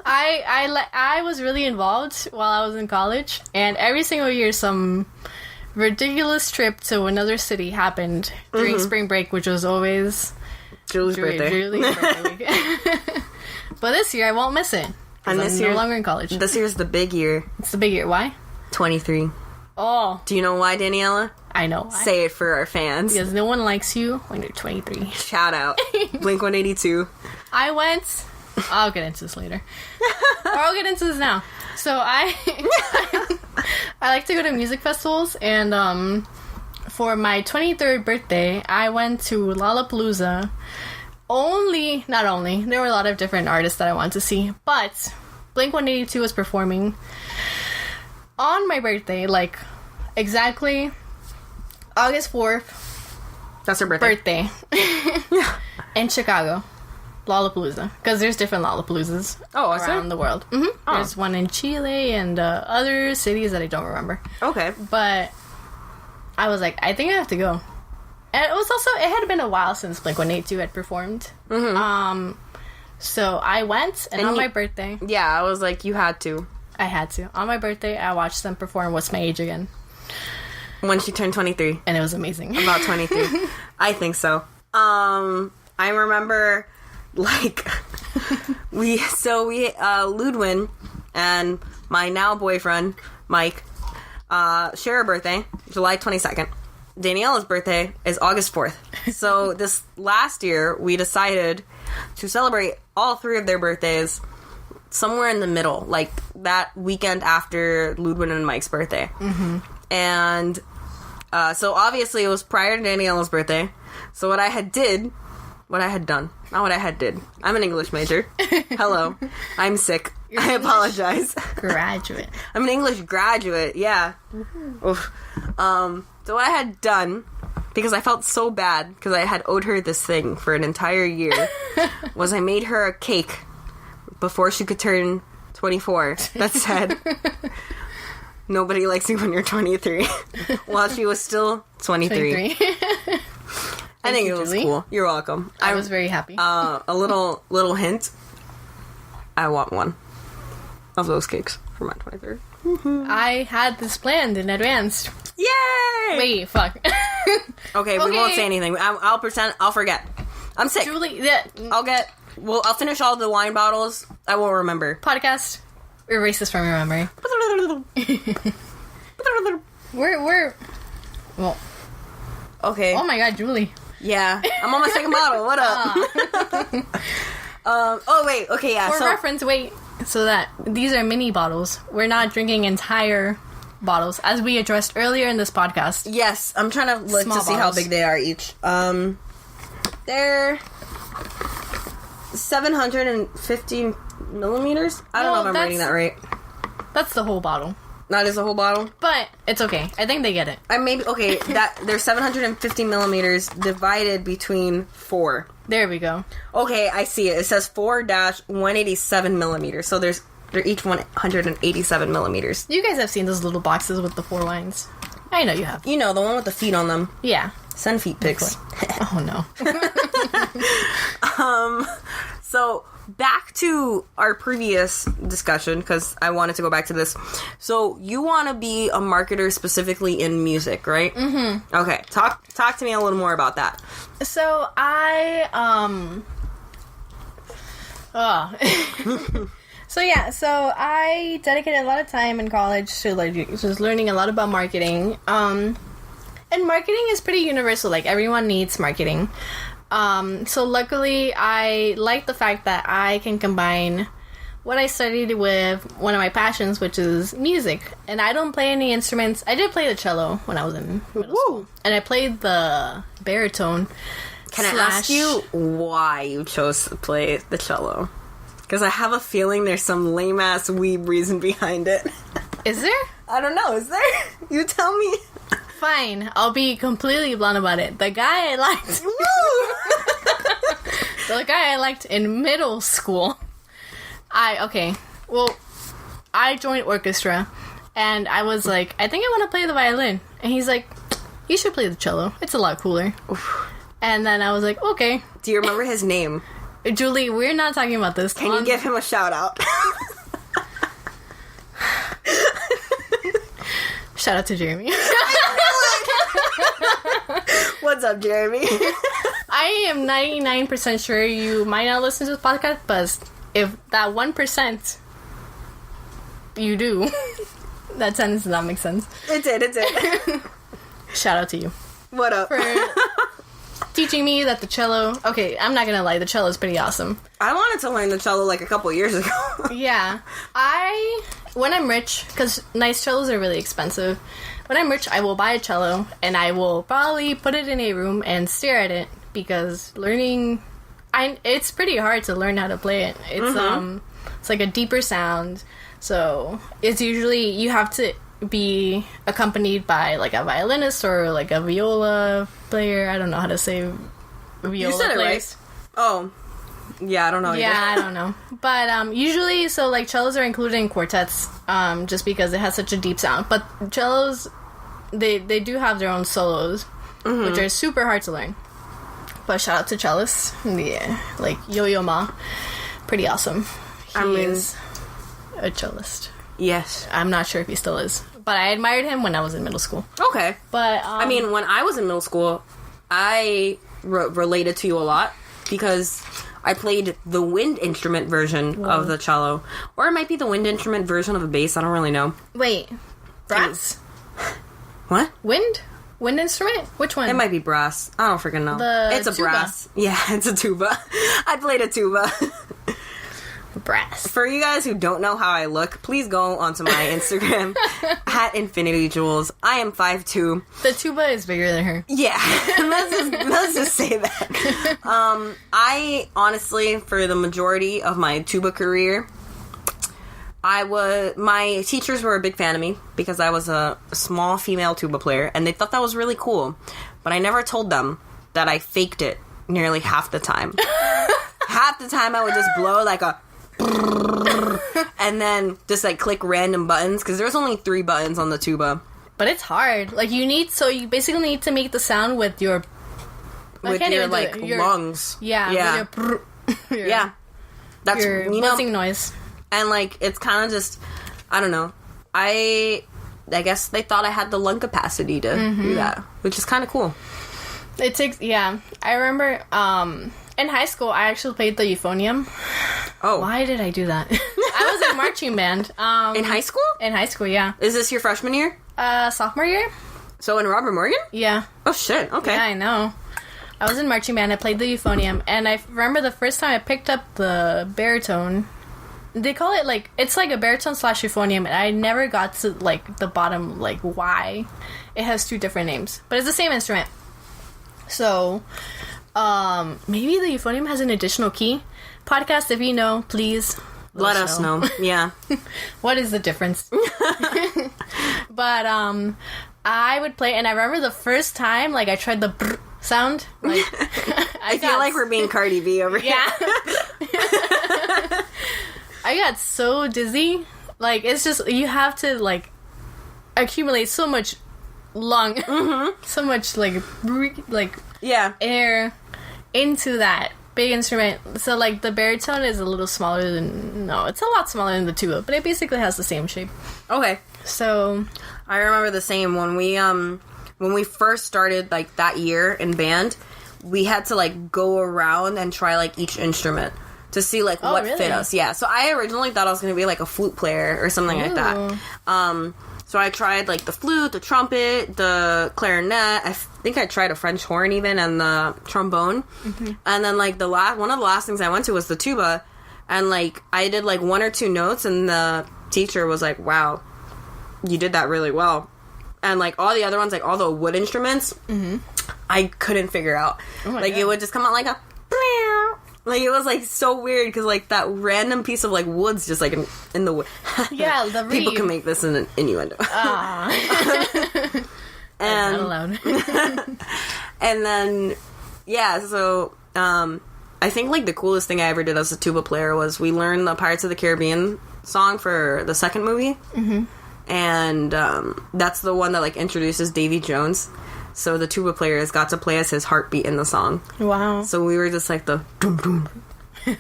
Speaker 1: I was really involved while I was in college, and every single year some ridiculous trip to another city happened during spring break, which was always
Speaker 2: Julie's birthday.
Speaker 1: Julie's birthday week. But this year I won't miss it. And this year, no longer in college.
Speaker 2: This year's the big year.
Speaker 1: It's the big year. Why?
Speaker 2: 23.
Speaker 1: Oh.
Speaker 2: Do you know why, Daniela?
Speaker 1: I know why.
Speaker 2: Say it for our fans.
Speaker 1: Because no one likes you when you're 23.
Speaker 2: Shout out. Blink 182.
Speaker 1: I'll get into this later. Or I'll get into this now. So I like to go to music festivals, and for my 23rd birthday, I went to Lollapalooza. Not only, there were a lot of different artists that I wanted to see, but Blink-182 was performing on my birthday, like, exactly August 4th.
Speaker 2: That's her birthday.
Speaker 1: In Chicago. Lollapalooza. Because there's different Lollapaloozas around the world. Mm-hmm. Oh. There's one in Chile and other cities that I don't remember.
Speaker 2: Okay.
Speaker 1: But I was like, I think I have to go. And it had been a while since Blink-182 had performed. Mm-hmm. So I went, and on my birthday...
Speaker 2: Yeah, I was like, you had to.
Speaker 1: I had to. On my birthday, I watched them perform What's My Age Again.
Speaker 2: When she turned 23.
Speaker 1: And it was amazing.
Speaker 2: About 23. I think so. I remember, like, Ludwin and my now boyfriend, Mike, share a birthday, July 22nd. Daniela's birthday is August 4th. So this last year, we decided to celebrate all three of their birthdays somewhere in the middle, like that weekend after Ludwig and Mike's birthday. Mm-hmm. And so obviously it was prior to Daniela's birthday. So what I had done, not what I had did. I'm an English major. Hello. I'm sick. I apologize.
Speaker 1: Graduate.
Speaker 2: I'm an English graduate, yeah. Mm-hmm. So what I had done, because I felt so bad, because I had owed her this thing for an entire year, was I made her a cake before she could turn 24 that said, nobody likes you when you're 23, while she was still 23. I think it was
Speaker 1: Julie.
Speaker 2: Cool. You're welcome.
Speaker 1: I was very happy.
Speaker 2: A little hint. I want one of those cakes for my 23rd. Mm-hmm.
Speaker 1: I had this planned in advance.
Speaker 2: Yay!
Speaker 1: Wait, fuck.
Speaker 2: Okay, we won't say anything. I'll pretend. I'll forget. I'm sick.
Speaker 1: Julie, yeah.
Speaker 2: I'll finish all the wine bottles. I won't remember.
Speaker 1: Podcast. Erase this from your memory. We're. Well.
Speaker 2: Okay.
Speaker 1: Oh my god, Julie.
Speaker 2: Yeah, I'm on my second bottle. What up? Oh wait. Okay, yeah.
Speaker 1: For reference, wait. So that these are mini bottles. We're not drinking entire bottles, as we addressed earlier in this podcast.
Speaker 2: Yes, I'm trying to look
Speaker 1: Small
Speaker 2: to see
Speaker 1: bottles.
Speaker 2: how big they are each. They're 750 millimeters. I don't know if I'm reading that right.
Speaker 1: That's the whole bottle.
Speaker 2: That is a whole bottle,
Speaker 1: but it's okay. I think they get it.
Speaker 2: They're 750 millimeters divided between 4.
Speaker 1: There we go.
Speaker 2: Okay, I see it. It says 4-187 millimeters. So they're each 187 millimeters.
Speaker 1: You guys have seen those little boxes with the 4 wines. I know you have.
Speaker 2: You know, the one with the feet on them.
Speaker 1: Yeah.
Speaker 2: Send feet pics.
Speaker 1: Oh no.
Speaker 2: So back to our previous discussion, because I wanted to go back to this. So you want to be a marketer specifically in music, right? Mm-hmm. Okay, talk to me a little more about that.
Speaker 1: So So I dedicated a lot of time in college to just learning a lot about marketing. And marketing is pretty universal. Like, everyone needs marketing. So luckily, I like the fact that I can combine what I studied with one of my passions, which is music. And I don't play any instruments. I did play the cello when I was in middle school. And I played the baritone.
Speaker 2: Can I ask you why you chose to play the cello? Because I have a feeling there's some lame-ass weeb reason behind it.
Speaker 1: Is there?
Speaker 2: I don't know. Is there? You tell me.
Speaker 1: Fine. I'll be completely blunt about it. The guy I liked... The guy I liked in middle school... I joined orchestra, and I was like, I think I want to play the violin. And he's like, you should play the cello. It's a lot cooler. Oof. And then I was like, okay.
Speaker 2: Do you remember his name?
Speaker 1: Julie, we're not talking about this.
Speaker 2: Can you give him a shout out?
Speaker 1: Shout out to Jeremy.
Speaker 2: What's up, Jeremy?
Speaker 1: I am 99% sure you might not listen to this podcast, but if that 1% you do, that sentence does not make sense.
Speaker 2: It did.
Speaker 1: Shout out to you.
Speaker 2: What up?
Speaker 1: For teaching me that the cello... Okay, I'm not gonna lie, the cello is pretty awesome.
Speaker 2: I wanted to learn the cello like a couple years ago.
Speaker 1: Yeah. When I'm rich, because nice cellos are really expensive, when I'm rich, I will buy a cello, and I will probably put it in a room and stare at it, because learning... it's pretty hard to learn how to play it. It's, it's like a deeper sound, so it's usually... You have to be accompanied by, like, a violinist or, like, a viola player. I don't know how to say viola
Speaker 2: You said
Speaker 1: players.
Speaker 2: it right. Oh. Yeah, I don't know.
Speaker 1: Yeah, I don't know. But usually, so like cellos are included in quartets, just because it has such a deep sound. But cellos, they do have their own solos, which are super hard to learn. But shout out to cellists, yeah, like Yo-Yo Ma, pretty awesome. He is a cellist.
Speaker 2: Yes,
Speaker 1: I'm not sure if he still is, but I admired him when I was in middle school.
Speaker 2: Okay,
Speaker 1: but
Speaker 2: I mean, when I was in middle school, I related to you a lot because I played the wind instrument version of the cello. Or it might be the wind instrument version of the bass. I don't really know.
Speaker 1: Wait. Brass?
Speaker 2: What?
Speaker 1: Wind? Wind instrument? Which one?
Speaker 2: It might be brass. I don't freaking know. It's a
Speaker 1: tuba.
Speaker 2: brass. Yeah, it's a tuba. I played a tuba.
Speaker 1: Brass.
Speaker 2: For you guys who don't know how I look, please go onto my Instagram at Infinity Jewels. I am 5'2".
Speaker 1: The tuba is bigger than her.
Speaker 2: Yeah, let's just say that. I honestly, for the majority of my tuba career, my teachers were a big fan of me because I was a small female tuba player, and they thought that was really cool. But I never told them that I faked it nearly half the time. Half the time I would just blow like a and then just like click random buttons because there's only 3 buttons on the tuba.
Speaker 1: But it's hard. Like you basically need to make the sound with your
Speaker 2: lungs.
Speaker 1: Yeah.
Speaker 2: Yeah. That's
Speaker 1: your buzzing noise.
Speaker 2: And like it's kind of just I don't know. I guess they thought I had the lung capacity to do that, which is kind of cool.
Speaker 1: It takes I remember in high school I actually played the euphonium.
Speaker 2: Oh.
Speaker 1: Why did I do that? I was in marching band.
Speaker 2: In high school?
Speaker 1: In high school, yeah.
Speaker 2: Is this your freshman year?
Speaker 1: Sophomore year?
Speaker 2: So in Robert Morgan?
Speaker 1: Yeah.
Speaker 2: Oh shit, okay.
Speaker 1: Yeah, I know. I was in marching band, I played the euphonium, and I remember the first time I picked up the baritone. They call it it's like a baritone / euphonium, and I never got to the bottom why. It has 2 different names. But it's the same instrument. So maybe the euphonium has an additional key. Podcast, if you know, please
Speaker 2: let us know. Yeah.
Speaker 1: What is the difference? But I would play, and I remember the first time I tried the brr sound.
Speaker 2: I feel like we're being Cardi B over here.
Speaker 1: Yeah. I got so dizzy. It's just you have to accumulate so much lung, so much air into that big instrument. So the baritone is a little smaller it's a lot smaller than the tuba, but it basically has the same shape.
Speaker 2: Okay.
Speaker 1: So
Speaker 2: I remember the same when we first started that year in band, we had to go around and try each instrument to see what
Speaker 1: really?
Speaker 2: fit us. Yeah. So I originally thought I was going to be a flute player or something like that. So I tried the flute, the trumpet, the clarinet. I think I tried a French horn even, and the trombone. Mm-hmm. And then one of the last things I went to was the tuba, and I did 1 or 2 notes, and the teacher was like, "Wow, you did that really well." And all the other ones, all the wood instruments, I couldn't figure out.
Speaker 1: Oh my God.
Speaker 2: It would just come out like a. It was so weird because that random piece of wood's just in the wood.
Speaker 1: Yeah, the reed.
Speaker 2: People can make this an innuendo.
Speaker 1: And not allowed.
Speaker 2: And then so I think the coolest thing I ever did as a tuba player was we learned the Pirates of the Caribbean song for the second movie, and that's the one that introduces Davy Jones. So the tuba players got to play as his heartbeat in the song.
Speaker 1: Wow.
Speaker 2: So we were just the boom boom,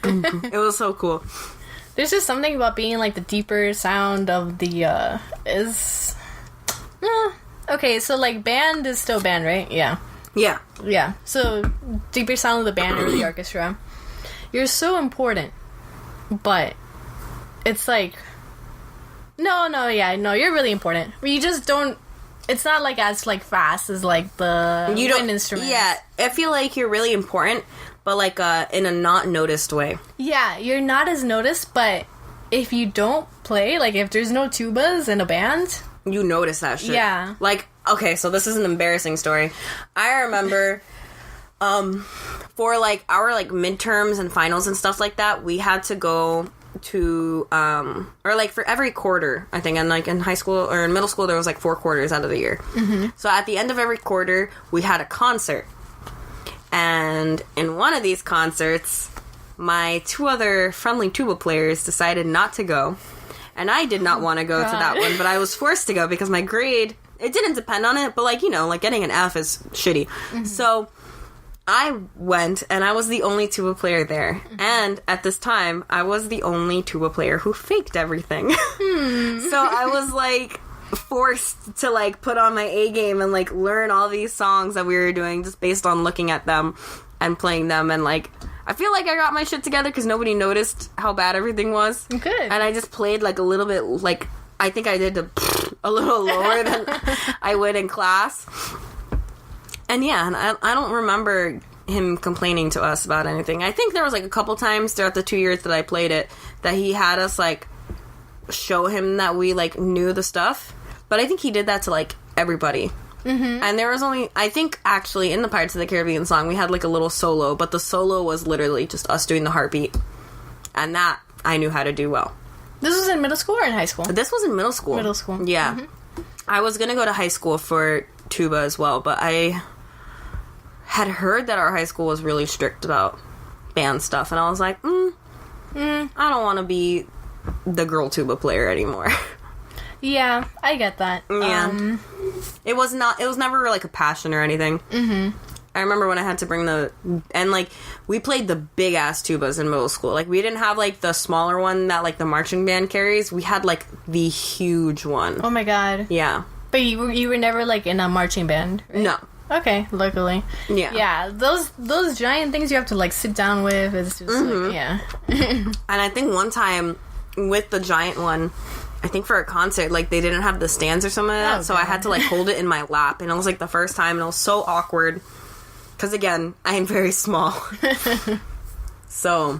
Speaker 2: boom boom. It was so cool.
Speaker 1: There's just something about being the deeper sound of the is. Okay, so band is still band, right? Yeah.
Speaker 2: Yeah.
Speaker 1: Yeah. So deeper sound of the band or the orchestra. You're so important, but it's no, you're really important. You just don't. It's not as fast as the wind instruments.
Speaker 2: Yeah, I feel you're really important, but in a not noticed way.
Speaker 1: Yeah, you're not as noticed, but if you don't play, if there's no tubas in a band,
Speaker 2: you notice that shit.
Speaker 1: Yeah.
Speaker 2: Okay, so this is an embarrassing story. I remember for our midterms and finals and stuff like that, we had to go to or for every quarter, I think, and in high school or in middle school there was 4 quarters out of the year. So at the end of every quarter we had a concert, and in one of these concerts my 2 other friendly tuba players decided not to go, and I did not want to go to that one, but I was forced to go because my grade, it didn't depend on it, but getting an F is shitty. So I went, and I was the only tuba player there. And at this time, I was the only tuba player who faked everything. So I was, forced to, put on my A game and, learn all these songs that we were doing just based on looking at them and playing them. And, I feel I got my shit together because nobody noticed how bad everything was.
Speaker 1: Good.
Speaker 2: And I just played, a little bit, I think I did a little lower than I would in class. And yeah, and I don't remember him complaining to us about anything. I think there was like a couple times throughout the 2 years that I played it that he had us like show him that we like knew the stuff. But I think he did that to like everybody. Mm-hmm. And there was only, I think actually in the Pirates of the Caribbean song we had like a little solo, but the solo was literally just us doing the heartbeat. And that I knew how to do well.
Speaker 1: This was in middle school or in high school?
Speaker 2: This was in middle school.
Speaker 1: Middle school.
Speaker 2: Yeah. Mm-hmm. I was going to go to high school for tuba as well, but I had heard that our high school was really strict about band stuff, and I was like, I don't want to be the girl tuba player anymore.
Speaker 1: Yeah, I get that.
Speaker 2: Yeah. It was never like a passion or anything. Mm-hmm. I remember when I had to bring we played the big ass tubas in middle school. Like, we didn't have like the smaller one that like the marching band carries. We had like the huge one.
Speaker 1: Oh my god.
Speaker 2: Yeah.
Speaker 1: But you were never like in a marching band, right?
Speaker 2: No.
Speaker 1: Okay, luckily.
Speaker 2: Yeah.
Speaker 1: Yeah, those giant things you have to like sit down with, it's just like, yeah.
Speaker 2: And I think one time with the giant one, I think for a concert, like, they didn't have the stands or something like that, so I had to, like, hold it in my lap, and it was, like, the first time, and it was so awkward, because, again, I am very small. So,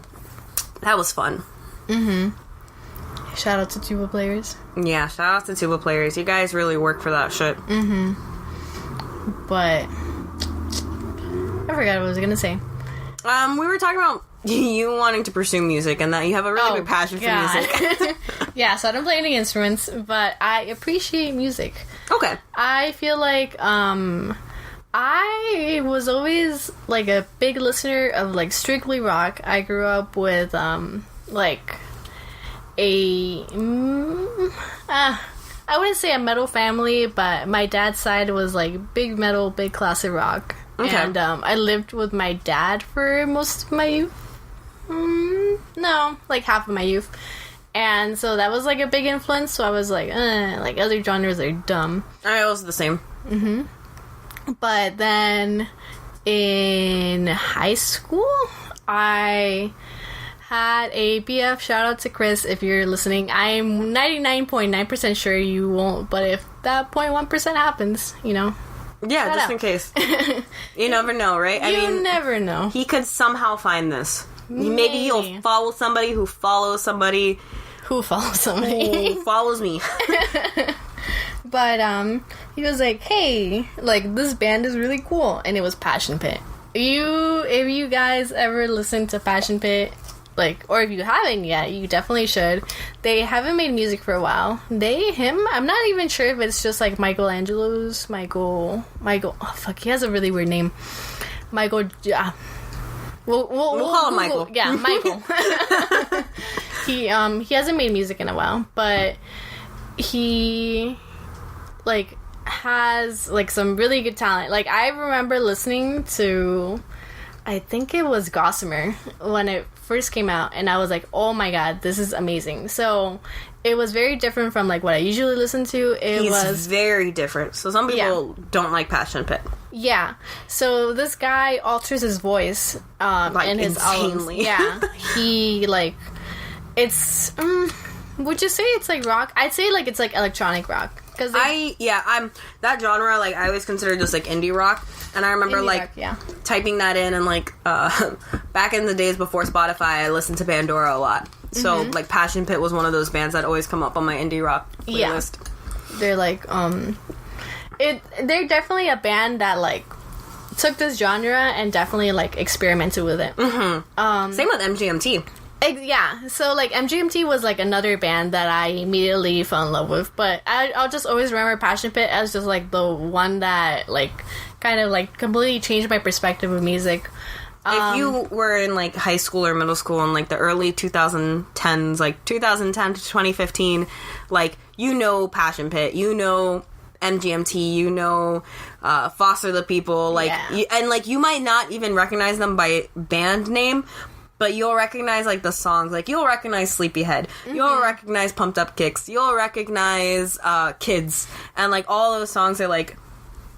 Speaker 2: that was fun.
Speaker 1: Mm-hmm. Shout out to tuba players.
Speaker 2: Yeah, shout out to tuba players. You guys really work for that shit.
Speaker 1: Mm-hmm. But, I forgot what I was gonna say.
Speaker 2: We were talking about you wanting to pursue music and that you have a really big passion for music.
Speaker 1: Yeah, so I don't play any instruments, but I appreciate music.
Speaker 2: Okay.
Speaker 1: I feel like I was always like a big listener of like strictly rock. I grew up with like a I wouldn't say a metal family, but my dad's side was like big metal, big classic rock. Okay. And I lived with my dad for most of my youth. No, like half of my youth. And so that was like a big influence. So I was like other genres are dumb.
Speaker 2: I was the same.
Speaker 1: Mm-hmm. But then in high school, I had a BF. Shout out to Chris if you're listening. I'm 99.9% sure you won't, but if that 0.1% happens, you know.
Speaker 2: Yeah, just in case. You never know, right?
Speaker 1: I mean, never know.
Speaker 2: He could somehow find this. Maybe he'll follow somebody who follows somebody
Speaker 1: who follows somebody
Speaker 2: who follows me.
Speaker 1: But he was like, "Hey, like this band is really cool," and it was Passion Pit. If you guys ever listen to Passion Pit, like, or if you haven't yet, you definitely should. They haven't made music for a while. I'm not even sure if it's just like Michael. Oh fuck, he has a really weird name. Michael. We'll
Speaker 2: call him Michael.
Speaker 1: Yeah, Michael. He hasn't made music in a while, but he like has like some really good talent. Like, I remember listening to, I think it was Gossamer when it first came out, and I was like, oh my god, this is amazing. So it was very different from like what I usually listen to. He's
Speaker 2: very different. So some people don't like Passion Pit.
Speaker 1: Yeah. So this guy alters his voice
Speaker 2: like
Speaker 1: in his
Speaker 2: insanely.
Speaker 1: albums. Yeah. He like, it's would you say it's like rock? I'd say like it's like electronic rock. Cause
Speaker 2: I'm that genre, like, I always considered just like indie rock, and I remember typing that in, and like back in the days before Spotify, I listened to Pandora a lot. So like Passion Pit was one of those bands that always come up on my indie rock playlist.
Speaker 1: Yeah. They're like they're definitely a band that like took this genre and definitely like experimented with it.
Speaker 2: Mm-hmm. Same with MGMT.
Speaker 1: Yeah, so like MGMT was like another band that I immediately fell in love with, but I'll just always remember Passion Pit as just like the one that like kind of like completely changed my perspective of music.
Speaker 2: If you were in like high school or middle school in like the early 2010s, like 2010 to 2015, like, you know Passion Pit, you know MGMT, you know Foster the People, like, and like you might not even recognize them by band name, but you'll recognize, like, the songs. Like, you'll recognize Sleepyhead. Mm-hmm. You'll recognize Pumped Up Kicks. You'll recognize Kids. And, like, all those songs are, like,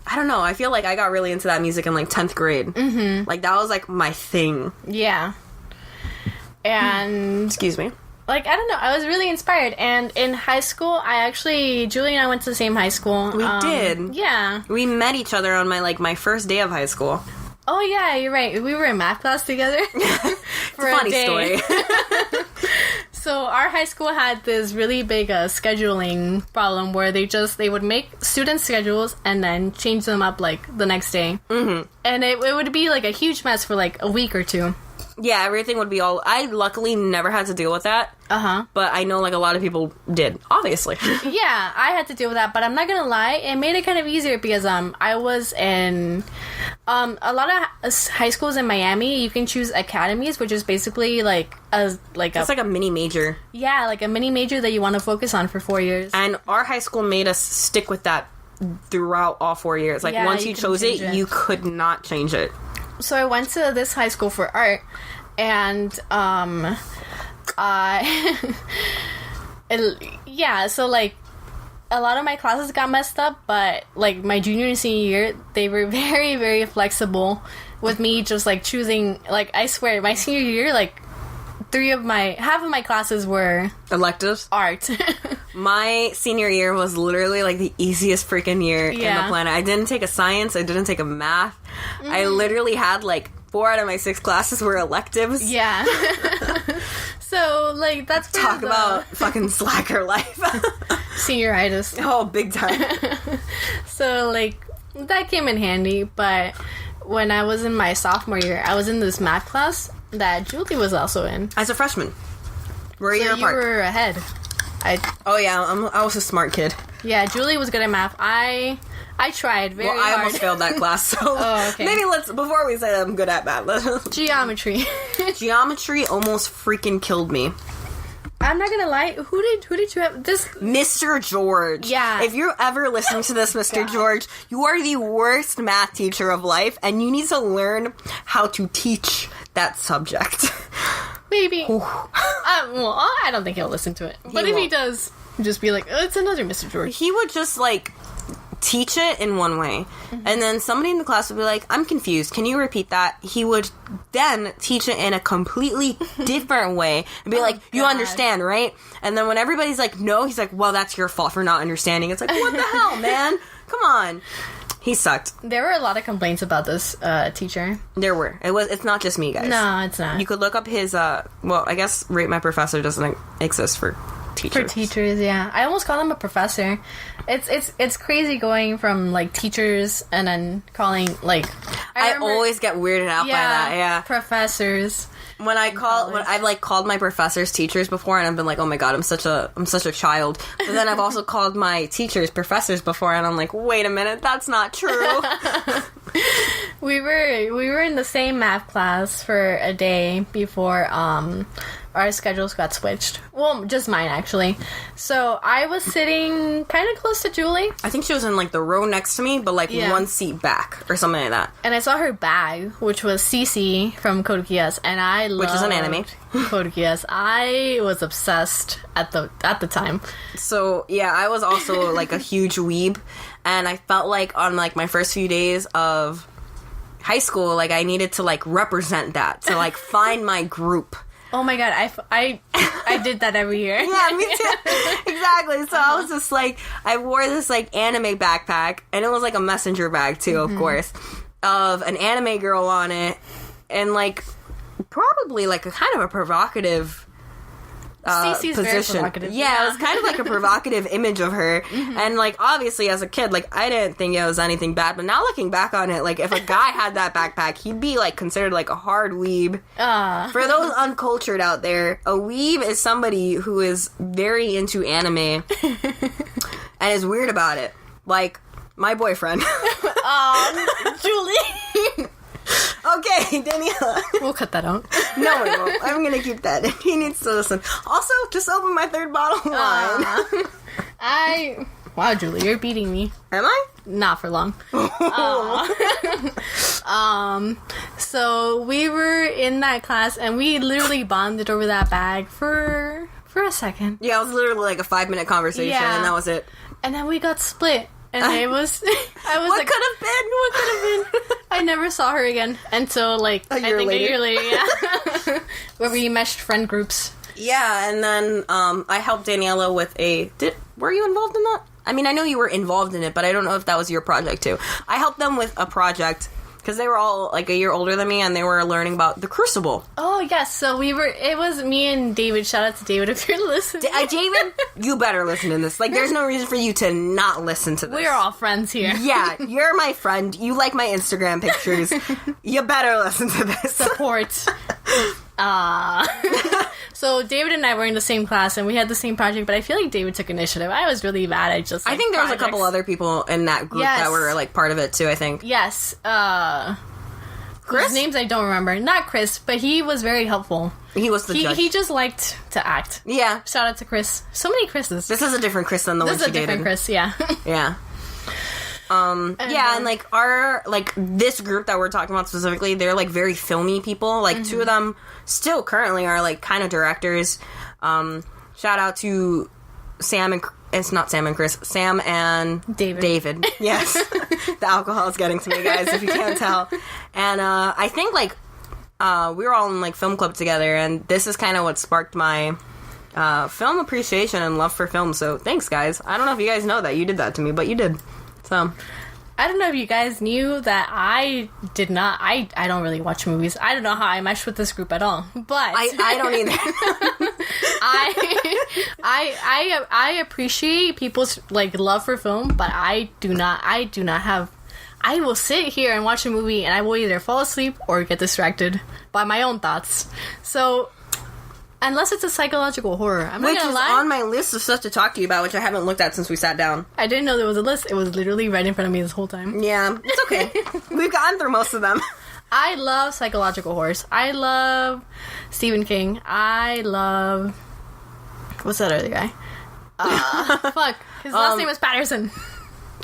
Speaker 2: I don't know. I feel like I got really into that music in, like, 10th grade. Mm-hmm. Like, that was, like, my thing.
Speaker 1: Yeah. And...
Speaker 2: Excuse me.
Speaker 1: like, I don't know, I was really inspired. And in high school, Julie and I went to the same high school.
Speaker 2: We did.
Speaker 1: Yeah.
Speaker 2: We met each other on my first day of high school.
Speaker 1: Oh, yeah, you're right. We were in math class together. For
Speaker 2: Funny
Speaker 1: a day.
Speaker 2: story.
Speaker 1: So our high school had this really big scheduling problem where they would make student schedules and then change them up, like, the next day. Mm-hmm. And it would be, like, a huge mess for, like, a week or two.
Speaker 2: Yeah, everything would be I luckily never had to deal with that.
Speaker 1: Uh-huh.
Speaker 2: But I know, like, a lot of people did, obviously.
Speaker 1: Yeah, I had to deal with that, but I'm not gonna lie, it made it kind of easier because I was in a lot of high schools in Miami. You can choose academies, which is basically it's like a
Speaker 2: mini major.
Speaker 1: Yeah, like a mini major that you want to focus on for 4 years.
Speaker 2: And our high school made us stick with that throughout all 4 years. Like, once you chose it, you could not change it.
Speaker 1: So I went to this high school for art, and so, like, a lot of my classes got messed up, but, like, my junior and senior year, they were very, very flexible with me just, like, choosing, like, I swear, my senior year, like, half of my classes were
Speaker 2: electives.
Speaker 1: Art.
Speaker 2: My senior year was literally, like, the easiest freaking year in the planet. I didn't take a science. I didn't take a math. I literally had, like, 4 out of my 6 classes were electives.
Speaker 1: Yeah. So, like, that's
Speaker 2: talk about fucking slacker life.
Speaker 1: Senioritis.
Speaker 2: Oh, big time.
Speaker 1: So, like, that came in handy, but when I was in my sophomore year, I was in this math class that Julie was also in.
Speaker 2: As a freshman. We're a year apart.
Speaker 1: You were ahead.
Speaker 2: Oh, yeah, I was a smart kid.
Speaker 1: Yeah, Julie was good at math. I tried very hard.
Speaker 2: Well, I almost failed that class, so
Speaker 1: okay.
Speaker 2: Maybe before we say that I'm good at math.
Speaker 1: Geometry.
Speaker 2: Geometry almost freaking killed me.
Speaker 1: I'm not gonna lie. Who did you have? This
Speaker 2: Mr. George.
Speaker 1: Yeah.
Speaker 2: If you're ever listening to this, Mr. George, you are the worst math teacher of life, and you need to learn how to teach that subject.
Speaker 1: Maybe. Well, I don't think he'll listen to it. But if he does, just be like, oh, it's another Mr. George.
Speaker 2: He would just, like, teach it in one way, and then somebody in the class would be like, I'm confused, can you repeat that? He would then teach it in a completely different way and be like, you understand, right? And then when everybody's like, no, he's like, well, that's your fault for not understanding. It's like, what the hell, man? Come on. He sucked.
Speaker 1: There were a lot of complaints about this teacher.
Speaker 2: There were. It's not just me, guys.
Speaker 1: No, it's not.
Speaker 2: You could look up his, well, I guess Rate My Professor doesn't exist for teachers.
Speaker 1: For teachers, yeah. I almost call him a professor. It's crazy going from, like, teachers and then calling, like...
Speaker 2: I always get weirded out by that, yeah.
Speaker 1: Professors.
Speaker 2: When I've called my professors teachers before, and I've been like, oh my god, I'm such a child. But then I've also called my teachers professors before, and I'm like, wait a minute, that's not true.
Speaker 1: We were in the same math class for a day before our schedules got switched. Well, just mine, actually. So I was sitting kind of close to Julie.
Speaker 2: I think she was in, like, the row next to me, but, like, one seat back, or something like that.
Speaker 1: And I saw her bag, which was Cece from Code Geass, and I loved...
Speaker 2: Which is an anime.
Speaker 1: Code Geass. I was obsessed at the time.
Speaker 2: So, yeah, I was also, like, a huge weeb, and I felt like on, like, my first few days of high school, like, I needed to, like, represent that, to, like, find my group.
Speaker 1: Oh my god, I did that every year.
Speaker 2: Yeah, me too. Exactly. So I was just like, I wore this, like, anime backpack, and it was like a messenger bag too, of course, of an anime girl on it, and, like, probably, like, a kind of a provocative
Speaker 1: Cece's
Speaker 2: position.
Speaker 1: very provocative.
Speaker 2: Yeah, it was kind of like a provocative image of her. And, like, obviously as a kid, like, I didn't think it was anything bad, but now looking back on it, like, if a guy had that backpack, he'd be, like, considered, like, a hard weeb. For those uncultured out there, a weeb is somebody who is very into anime and is weird about it. Like, my boyfriend.
Speaker 1: Julie.
Speaker 2: Okay, Daniela.
Speaker 1: We'll cut that out.
Speaker 2: No, we won't. I'm gonna keep that. He needs to listen. Also, just open my 3rd bottle of wine.
Speaker 1: Wow, Julie, you're beating me.
Speaker 2: Am I?
Speaker 1: Not for long. So we were in that class, and we literally bonded over that bag for a second.
Speaker 2: Yeah, it was literally like a 5-minute conversation, and that was it.
Speaker 1: And then we got split. And I was
Speaker 2: what
Speaker 1: like,
Speaker 2: could have been? What could have been?
Speaker 1: I never saw her again until, like,
Speaker 2: a year
Speaker 1: a
Speaker 2: later.
Speaker 1: year later, yeah. Where we meshed friend groups.
Speaker 2: Yeah, and then I helped Daniela with were you involved in that? I mean, I know you were involved in it, but I don't know if that was your project too. I helped them with a project because they were all like a year older than me, and they were learning about the Crucible.
Speaker 1: Oh yes, so it was me and David. Shout out to David if you're listening.
Speaker 2: David, you better listen to this. Like, there's no reason for you to not listen to this.
Speaker 1: We're all friends here.
Speaker 2: Yeah, you're my friend. You like my Instagram pictures. You better listen to this.
Speaker 1: Support. So David and I were in the same class, and we had the same project, but I feel like David took initiative. I was really bad at just, like,
Speaker 2: I think there was a couple other people in that group that were, like, part of it, too, I think.
Speaker 1: Yes.
Speaker 2: Chris?
Speaker 1: Whose names I don't remember. Not Chris, but he was very helpful.
Speaker 2: He was the judge.
Speaker 1: He just liked to act.
Speaker 2: Yeah.
Speaker 1: Shout out to Chris. So many Chris's.
Speaker 2: This is a different Chris than the one she dated.
Speaker 1: This is a different Chris, yeah.
Speaker 2: Yeah. And like this group that we're talking about specifically, they're like very filmy people. Like two of them still currently are like kind of directors. Shout out to Sam and it's not Sam and Chris, Sam and David. Yes. The alcohol is getting to me, guys, if you can't tell. And I think like we were all in like film club together, and this is kind of what sparked my film appreciation and love for film. So thanks, guys. I don't know if you guys know that you did that to me, but you did. So
Speaker 1: I don't know if you guys knew that I did not. I don't really watch movies. I don't know how I meshed with this group at all. But
Speaker 2: I don't either.
Speaker 1: I appreciate people's like love for film, but I do not have. I will sit here and watch a movie, and I will either fall asleep or get distracted by my own thoughts. So. Unless it's a psychological horror. I'm not gonna lie.
Speaker 2: Which is on my list of stuff to talk to you about, which I haven't looked at since we sat down.
Speaker 1: I didn't know there was a list. It was literally right in front of me this whole time.
Speaker 2: Yeah, it's okay. We've gotten through most of them.
Speaker 1: I love psychological horrors. I love Stephen King. I love... What's that other guy? Fuck. His last name was Patterson.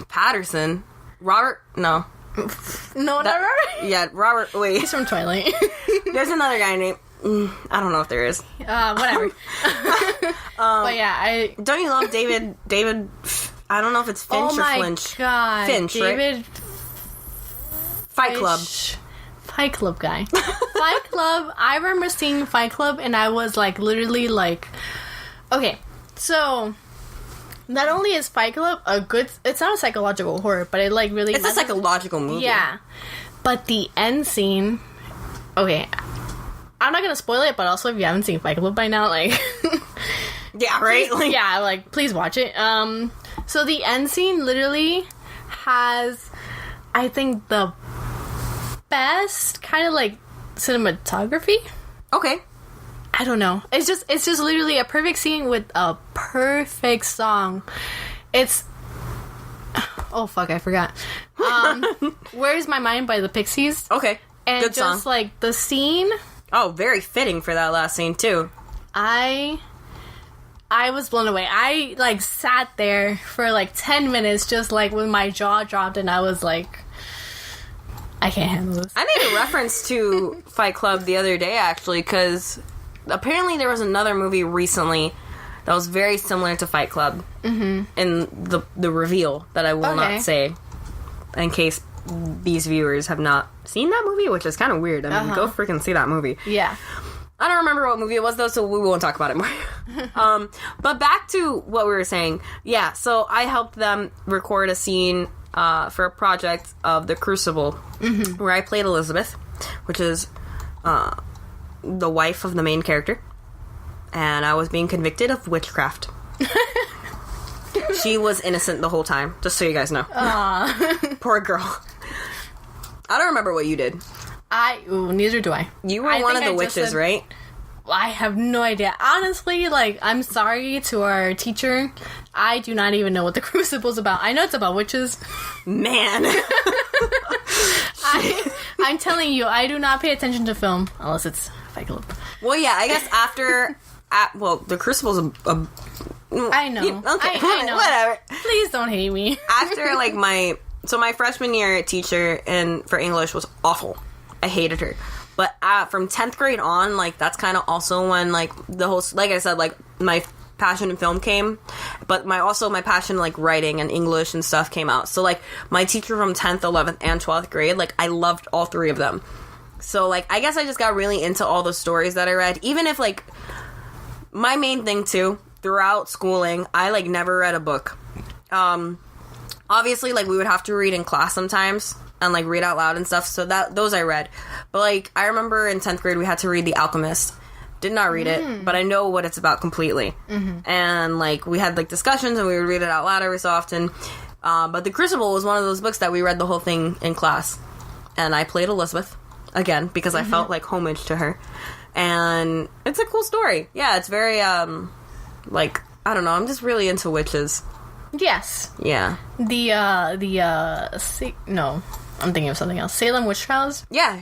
Speaker 2: Patterson? Robert? No.
Speaker 1: No, not Robert?
Speaker 2: Yeah, Robert. Wait.
Speaker 1: He's from Twilight.
Speaker 2: There's another guy named... I don't know if there is.
Speaker 1: Whatever. But yeah,
Speaker 2: don't you love David? I don't know if it's Finch or Flinch.
Speaker 1: Oh my god,
Speaker 2: Finch,
Speaker 1: David.
Speaker 2: Right? Fight Club.
Speaker 1: Fight Club guy. Fight Club. I remember seeing Fight Club, and I was like, literally, like, okay, so. Not only is Fight Club a good... It's not a psychological horror, but it, like, really...
Speaker 2: It's a psychological movie.
Speaker 1: Yeah. But the end scene... Okay. I'm not gonna spoil it, but also if you haven't seen Fight Club by now, like...
Speaker 2: Yeah, right?
Speaker 1: Like, yeah, like, please watch it. So the end scene literally has, I think, the best kind of, like, cinematography?
Speaker 2: Okay.
Speaker 1: I don't know. It's just literally a perfect scene with a perfect song. It's... Oh, fuck, I forgot. Where's My Mind by the Pixies.
Speaker 2: Okay,
Speaker 1: and
Speaker 2: good song.
Speaker 1: Just, like, the scene...
Speaker 2: Oh, very fitting for that last scene, too.
Speaker 1: I was blown away. I, like, sat there for, like, 10 minutes just, like, with my jaw dropped, and I was like... I can't handle this.
Speaker 2: I made a reference to Fight Club the other day, actually, because... Apparently there was another movie recently that was very similar to Fight Club in the reveal that I will not say in case these viewers have not seen that movie, which is kind of weird. I mean, go freaking see that movie.
Speaker 1: Yeah.
Speaker 2: I don't remember what movie it was, though, so we won't talk about it more. But back to what we were saying. Yeah, so I helped them record a scene for a project of The Crucible where I played Elizabeth, which is... the wife of the main character, and I was being convicted of witchcraft. She was innocent the whole time, just so you guys know. Poor girl. I don't remember what you did.
Speaker 1: Neither do I.
Speaker 2: You were one of the witches, right?
Speaker 1: I have no idea. Honestly, like, I'm sorry to our teacher. I do not even know what the Crucible's about. I know it's about witches. Man. I'm telling you, I do not pay attention to film unless it's Fight Club.
Speaker 2: Well, yeah, I guess after... the Crucible's a
Speaker 1: I know.
Speaker 2: Okay,
Speaker 1: I know.
Speaker 2: Whatever.
Speaker 1: Please don't hate me.
Speaker 2: After, like, my freshman year teacher for English was awful. I hated her. But from 10th grade on, like, that's kind of also when, like, the whole... Like I said, like, my passion in film came. But my passion in, like, writing and English and stuff came out. So, like, my teacher from 10th, 11th, and 12th grade, like, I loved all three of them. So, like, I guess I just got really into all the stories that I read. Even if, like... my main thing too, throughout schooling, I like never read a book. Obviously, like we would have to read in class sometimes and like read out loud and stuff, so those I read. But like I remember in 10th grade we had to read The Alchemist. Did not read it, but I know what it's about completely. And like we had like discussions and we would read it out loud every so often. But The Crucible was one of those books that we read the whole thing in class. And I played Elizabeth again because I felt like homage to her. And it's a cool story. Yeah, it's very like I don't know, I'm just really into witches.
Speaker 1: Yes.
Speaker 2: Yeah.
Speaker 1: No, I'm thinking of something else. Salem Witch Trials?
Speaker 2: Yeah.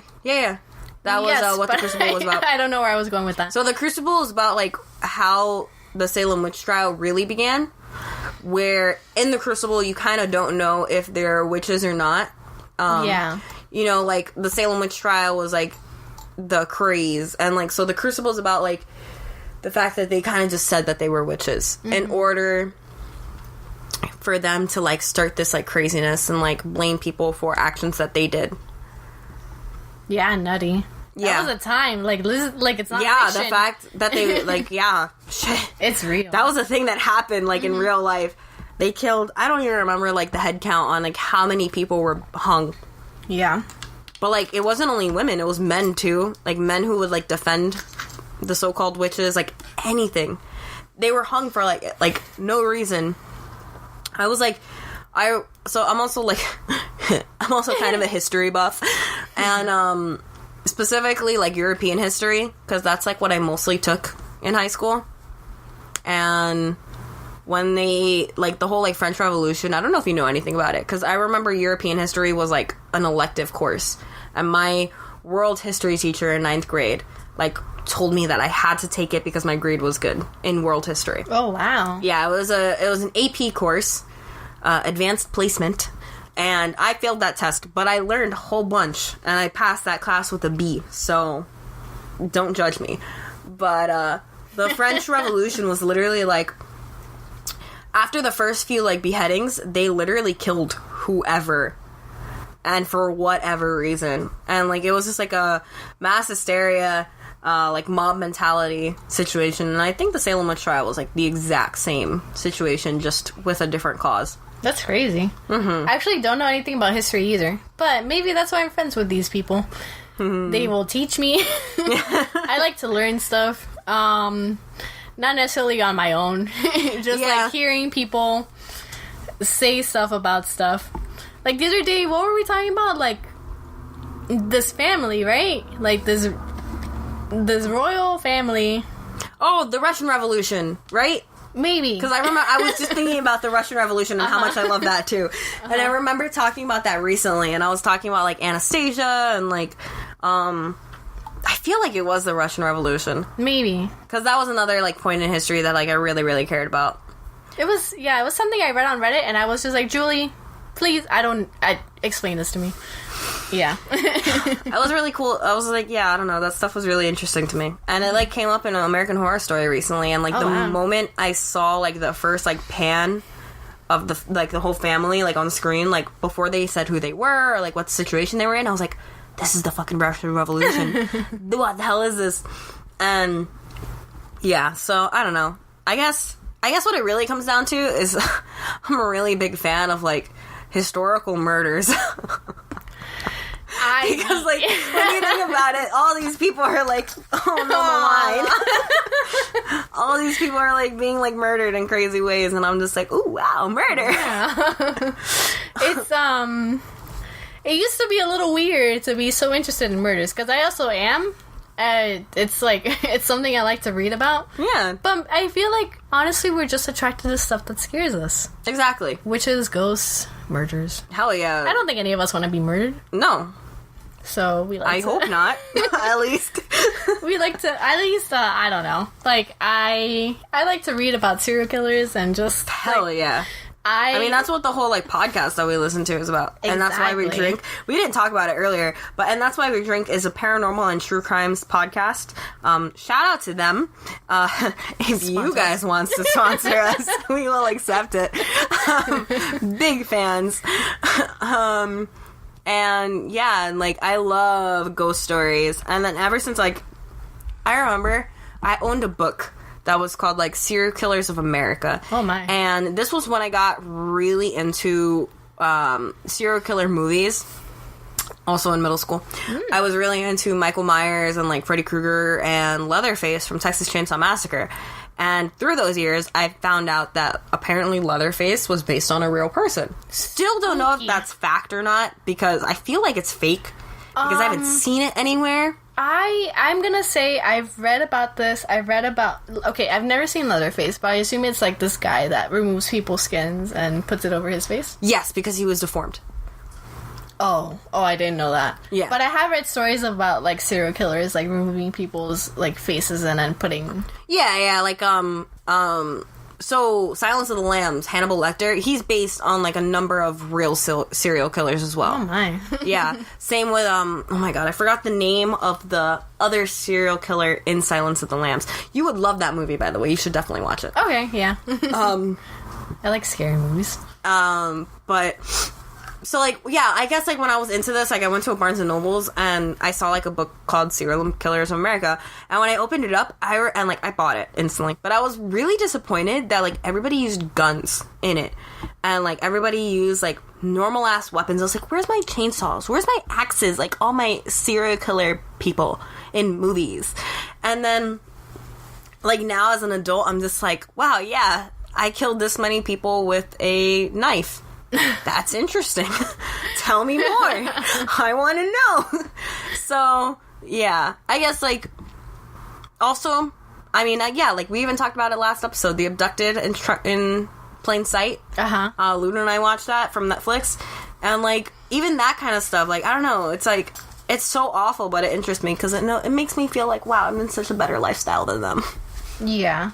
Speaker 2: That was what The Crucible was about.
Speaker 1: I don't know where I was going with that.
Speaker 2: So The Crucible is about, like, how the Salem witch trial really began, where in The Crucible you kind of don't know if they're witches or not.
Speaker 1: Yeah.
Speaker 2: You know, like, the Salem witch trial was, like, the craze, and, like, so The Crucible is about, like, the fact that they kind of just said that they were witches in order for them to, like, start this, like, craziness and, like, blame people for actions that they did.
Speaker 1: Yeah, nutty.
Speaker 2: Yeah.
Speaker 1: That was a time. Like it's not
Speaker 2: fiction.
Speaker 1: fiction.
Speaker 2: The fact that they, like, shit.
Speaker 1: It's real.
Speaker 2: That was a thing that happened, like, in real life. They killed, I don't even remember, like, the head count on, like, how many people were hung.
Speaker 1: Yeah.
Speaker 2: But, like, it wasn't only women, it was men, too. Like, men who would, like, defend the so-called witches, like, anything. They were hung for, like, no reason. I was, like, so I'm also, like, I'm also kind of a history buff. And, specifically, like, European history, because that's, like, what I mostly took in high school. And when they, like, the whole, like, French Revolution, I don't know if you know anything about it, because I remember European history was, like, an elective course. And my world history teacher in 9th grade, like, told me that I had to take it because my grade was good in world history.
Speaker 1: Oh, wow.
Speaker 2: Yeah, it was an AP course, advanced placement. And I failed that test, but I learned a whole bunch, and I passed that class with a B, so don't judge me. But, the French Revolution was literally, like, after the first few, like, beheadings, they literally killed whoever, and for whatever reason. And, like, it was just, like, a mass hysteria, like, mob mentality situation, and I think the Salem witch trial was, like, the exact same situation, just with a different cause.
Speaker 1: That's crazy. I actually don't know anything about history either, but maybe that's why I'm friends with these people. They will teach me. I like to learn stuff. Not necessarily on my own. Just like hearing people say stuff about stuff. Like the other day, what were we talking about? Like this family, right? Like this royal family.
Speaker 2: Oh, the Russian Revolution, right?
Speaker 1: Maybe.
Speaker 2: Because I remember, I was just thinking about the Russian Revolution and how much I love that, too. And I remember talking about that recently, and I was talking about, like, Anastasia, and, like, I feel like it was the Russian Revolution.
Speaker 1: Maybe.
Speaker 2: Because that was another, like, point in history that, like, I really, really cared about.
Speaker 1: It was something I read on Reddit, and I was just like, Julie, please, explain this to me. Yeah.
Speaker 2: That was really cool. I was like, yeah, I don't know, that stuff was really interesting to me. And it, like, came up in an American Horror Story recently, and, like, moment I saw, like, the first, like, pan of the, like, the whole family, like, on screen, like, before they said who they were, or, like, what situation they were in, I was like, this is the fucking Russian Revolution. What the hell is this? And, yeah, so, I don't know. I guess what it really comes down to is I'm a really big fan of, like, historical murders. Because, like, when you think about it, all these people are, like, all these people are, like, being, like, murdered in crazy ways, and I'm just like, ooh, wow, murder!
Speaker 1: Yeah. It used to be a little weird to be so interested in murders, because I also am. It's, like, it's something I like to read about.
Speaker 2: Yeah.
Speaker 1: But I feel like, honestly, we're just attracted to stuff that scares us.
Speaker 2: Exactly.
Speaker 1: Witches, ghosts, murders.
Speaker 2: Hell yeah.
Speaker 1: I don't think any of us want to be murdered.
Speaker 2: No.
Speaker 1: So we like
Speaker 2: I hope not. At least.
Speaker 1: We like to, I don't know. Like, I like to read about serial killers and just...
Speaker 2: Hell
Speaker 1: like,
Speaker 2: yeah. I mean, that's what the whole, like, podcast that we listen to is about. Exactly. And that's why we drink. We didn't talk about it earlier, and that's why we drink is a paranormal and true crimes podcast. Shout out to them. If you guys want to sponsor us, we will accept it. Big fans. And yeah, and like, I love ghost stories. And then ever since, like, I remember I owned a book that was called, like, Serial Killers of America.
Speaker 1: Oh, my.
Speaker 2: And this was when I got really into serial killer movies. Also in middle school. I was really into Michael Myers and, like, Freddy Krueger and Leatherface from Texas Chainsaw Massacre. And through those years, I found out that apparently Leatherface was based on a real person. Still don't know if that's fact or not, because I feel like it's fake. Because I haven't seen it anywhere.
Speaker 1: I'm gonna say I've read about this. Okay, I've never seen Leatherface, but I assume it's like this guy that removes people's skins and puts it over his face.
Speaker 2: Yes, because he was deformed.
Speaker 1: Oh, I didn't know that.
Speaker 2: Yeah.
Speaker 1: But I have read stories about, like, serial killers, like, removing people's, like, faces and then putting...
Speaker 2: Yeah, like, so Silence of the Lambs, Hannibal Lecter, he's based on, like, a number of real serial killers as well.
Speaker 1: Oh, my.
Speaker 2: Yeah. Same with, oh my god, I forgot the name of the other serial killer in Silence of the Lambs. You would love that movie, by the way. You should definitely watch it.
Speaker 1: Okay, yeah. I like scary movies.
Speaker 2: But... So, like, yeah, I guess, like, when I was into this, like, I went to a Barnes & Noble's, and I saw, like, a book called Serial Killers of America, and when I opened it up, I bought it instantly, but I was really disappointed that, like, everybody used guns in it, and, like, everybody used, like, normal-ass weapons. I was like, where's my chainsaws? Where's my axes? Like, all my serial killer people in movies. And then, like, now as an adult, I'm just like, wow, yeah, I killed this many people with a knife. That's interesting. Tell me more. I want to know. So, yeah. I guess, like, also, I mean, yeah, like, we even talked about it last episode, The Abducted in Plain Sight. Luna and I watched that from Netflix. And, like, even that kind of stuff, like, I don't know, it's like, it's so awful, but it interests me, because it makes me feel like, wow, I'm in such a better lifestyle than them.
Speaker 1: Yeah.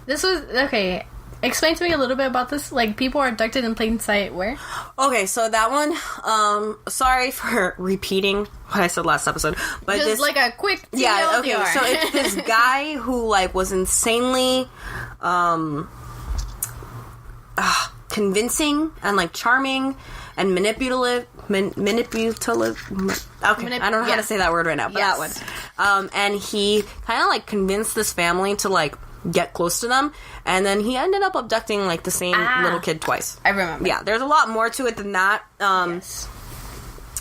Speaker 1: This was, okay... Explain to me a little bit about this. Like, people are abducted in plain sight where?
Speaker 2: Okay, so that one, sorry for repeating what I said last episode, but
Speaker 1: just
Speaker 2: this,
Speaker 1: like a quick TLDR.
Speaker 2: Yeah, okay, so it's this guy who, like, was insanely, convincing and, like, charming and manipulative. Okay, I don't know how to say that word right now, but that one. And he kind of, like, convinced this family to, like, get close to them, and then he ended up abducting, like, the same little kid twice.
Speaker 1: I remember.
Speaker 2: Yeah, there's a lot more to it than that. Yes.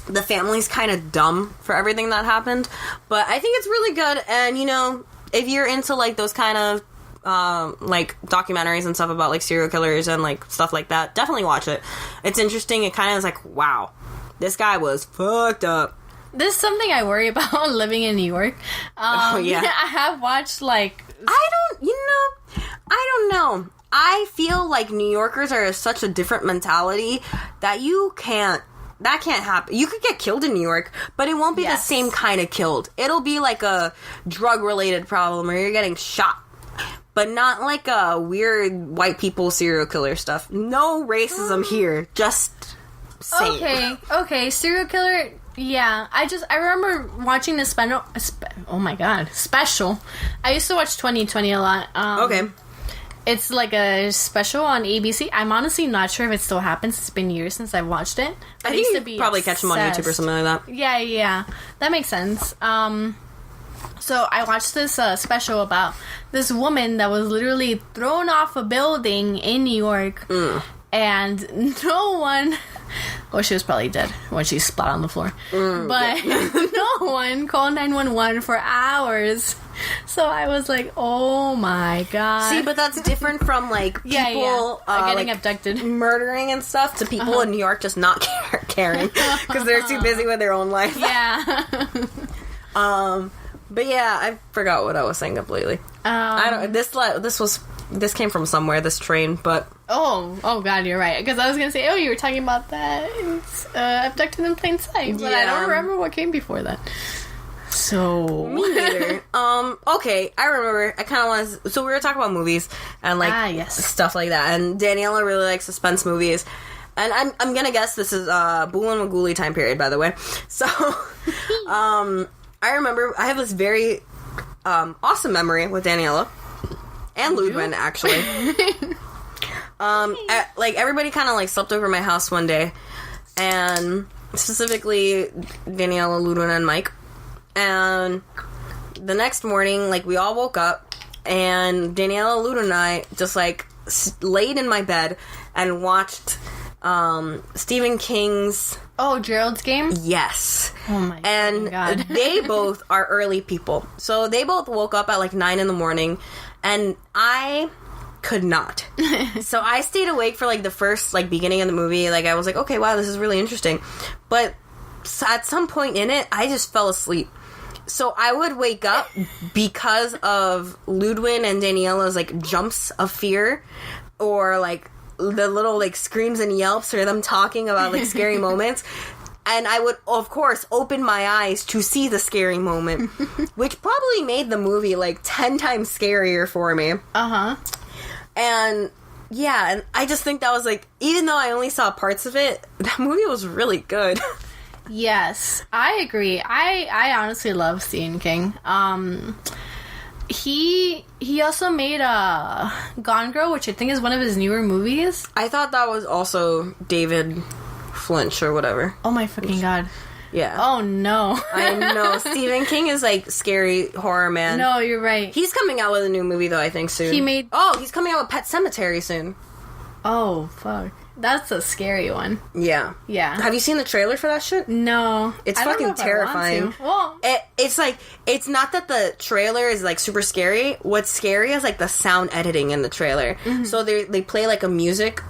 Speaker 2: The family's kind of dumb for everything that happened, but I think it's really good, and, you know, if you're into, like, those kind of, like, documentaries and stuff about, like, serial killers and, like, stuff like that, definitely watch it. It's interesting. It kind of is like, wow, this guy was fucked up.
Speaker 1: This is something I worry about living in New York.
Speaker 2: Oh, yeah.
Speaker 1: I have watched, like...
Speaker 2: I don't know. I feel like New Yorkers are such a different mentality that that can't happen. You could get killed in New York, but it won't be the same kind of killed. It'll be like a drug-related problem, or you're getting shot. But not like a weird white people serial killer stuff. No racism here. Just same.
Speaker 1: Okay, serial killer... Yeah, I remember watching this special. Oh my god, special. I used to watch 2020 a lot.
Speaker 2: Okay.
Speaker 1: It's like a special on ABC. I'm honestly not sure if it still happens. It's been years since I've watched it.
Speaker 2: I think you could probably catch them on YouTube or something like that.
Speaker 1: Yeah. That makes sense. So I watched this special about this woman that was literally thrown off a building in New York. And no one... Well, she was probably dead when she splat on the floor. But no one called 911 for hours. So I was like, oh my god.
Speaker 2: See, but that's different from, like, people
Speaker 1: getting
Speaker 2: like,
Speaker 1: abducted,
Speaker 2: murdering and stuff, to people in New York just not caring because they're too busy with their own life.
Speaker 1: Yeah.
Speaker 2: But yeah, I forgot what I was saying completely. This came from somewhere, this train, but...
Speaker 1: Oh god, you're right. Because I was going to say, you were talking about that. It's abducted in plain sight. But I don't remember what came before that. So...
Speaker 2: Me neither. Okay, I remember. I kind of want to... So we were talking about movies and, like, stuff like that. And Daniela really likes suspense movies. And I'm going to guess this is Bool and Magooly time period, by the way. So, I remember I have this very awesome memory with Daniela. And Ludwin, actually. Like, everybody kind of, like, slept over my house one day. And specifically, Daniela, Ludwin, and Mike. And the next morning, like, we all woke up. and Daniela Luna and I just like laid in my bed and watched Stephen King's
Speaker 1: Gerald's Game?
Speaker 2: Yes.
Speaker 1: Oh my
Speaker 2: and
Speaker 1: God.
Speaker 2: They both are early people. So they both woke up at like 9 in the morning, and I could not. So I stayed awake for like the first like beginning of the movie. Like I was like, okay, wow, this is really interesting. But at some point in it, I just fell asleep. So I would wake up because of Ludwin and Daniela's like jumps of fear, or like the little like screams and yelps, or them talking about like scary moments. And I would, of course, open my eyes to see the scary moment, which probably made the movie like 10 times scarier for me. And yeah, and I just think that was like, even though I only saw parts of it, that movie was really good.
Speaker 1: Yes, I agree. I honestly love Stephen King. He also made Gone Girl, which I think is one of his newer movies.
Speaker 2: I thought that was also David Flinch or whatever.
Speaker 1: Oh my fucking God.
Speaker 2: Yeah.
Speaker 1: Oh no.
Speaker 2: I know. Stephen King is like scary horror man.
Speaker 1: No, you're right.
Speaker 2: He's coming out with a new movie though, I think soon. He's coming out with Pet Sematary soon.
Speaker 1: Oh, fuck. That's a scary one.
Speaker 2: Yeah.
Speaker 1: Yeah.
Speaker 2: Have you seen the trailer for that shit?
Speaker 1: No.
Speaker 2: It's fucking terrifying.
Speaker 1: Well,
Speaker 2: it's like, it's not that the trailer is like super scary. What's scary is like the sound editing in the trailer. Mm-hmm. So they play like a music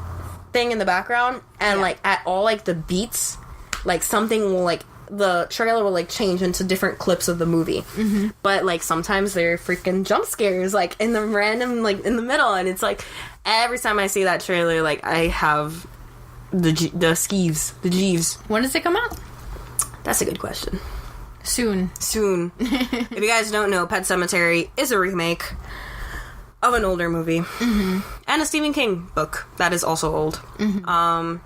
Speaker 2: thing in the background, and like at all like the beats, like something will like, the trailer will like change into different clips of the movie. Mm-hmm. But like sometimes they're freaking jump scares like in the random, like in the middle, and it's like every time I see that trailer, like I have the jeeves.
Speaker 1: When does it come out?
Speaker 2: That's a good question.
Speaker 1: Soon.
Speaker 2: If you guys don't know, Pet Sematary is a remake of an older movie. Mm-hmm. And a Stephen King book that is also old. Mm-hmm.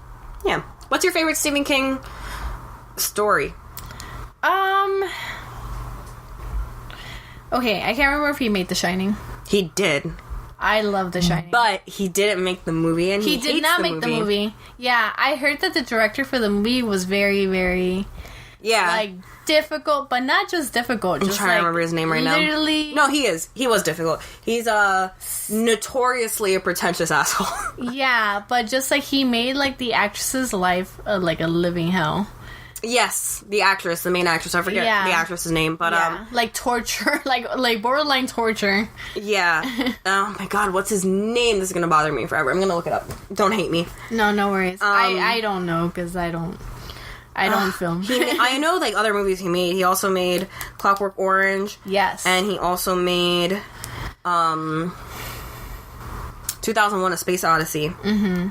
Speaker 2: Yeah. What's your favorite Stephen King story?
Speaker 1: Okay, I can't remember if he made The Shining.
Speaker 2: He did.
Speaker 1: I love The Shining.
Speaker 2: But he didn't make the movie, and he
Speaker 1: did not make the movie. Yeah, I heard that the director for the movie was very, very...
Speaker 2: Yeah.
Speaker 1: Like, difficult, but not just difficult.
Speaker 2: I'm
Speaker 1: just
Speaker 2: trying to remember his name right now.
Speaker 1: Literally...
Speaker 2: No, he is. He was difficult. He's notoriously a pretentious asshole.
Speaker 1: Yeah, but just like he made like the actress's life like a living hell.
Speaker 2: Yes, the actress, the main actress. I forget the actress's name, but
Speaker 1: like torture, like borderline torture.
Speaker 2: Yeah. Oh my God, what's his name? This is gonna bother me forever. I'm gonna look it up. Don't hate me.
Speaker 1: No worries. I don't know because I don't film.
Speaker 2: I know like other movies he made. He also made Clockwork Orange.
Speaker 1: Yes.
Speaker 2: And he also made 2001: A Space Odyssey. Mm-hmm.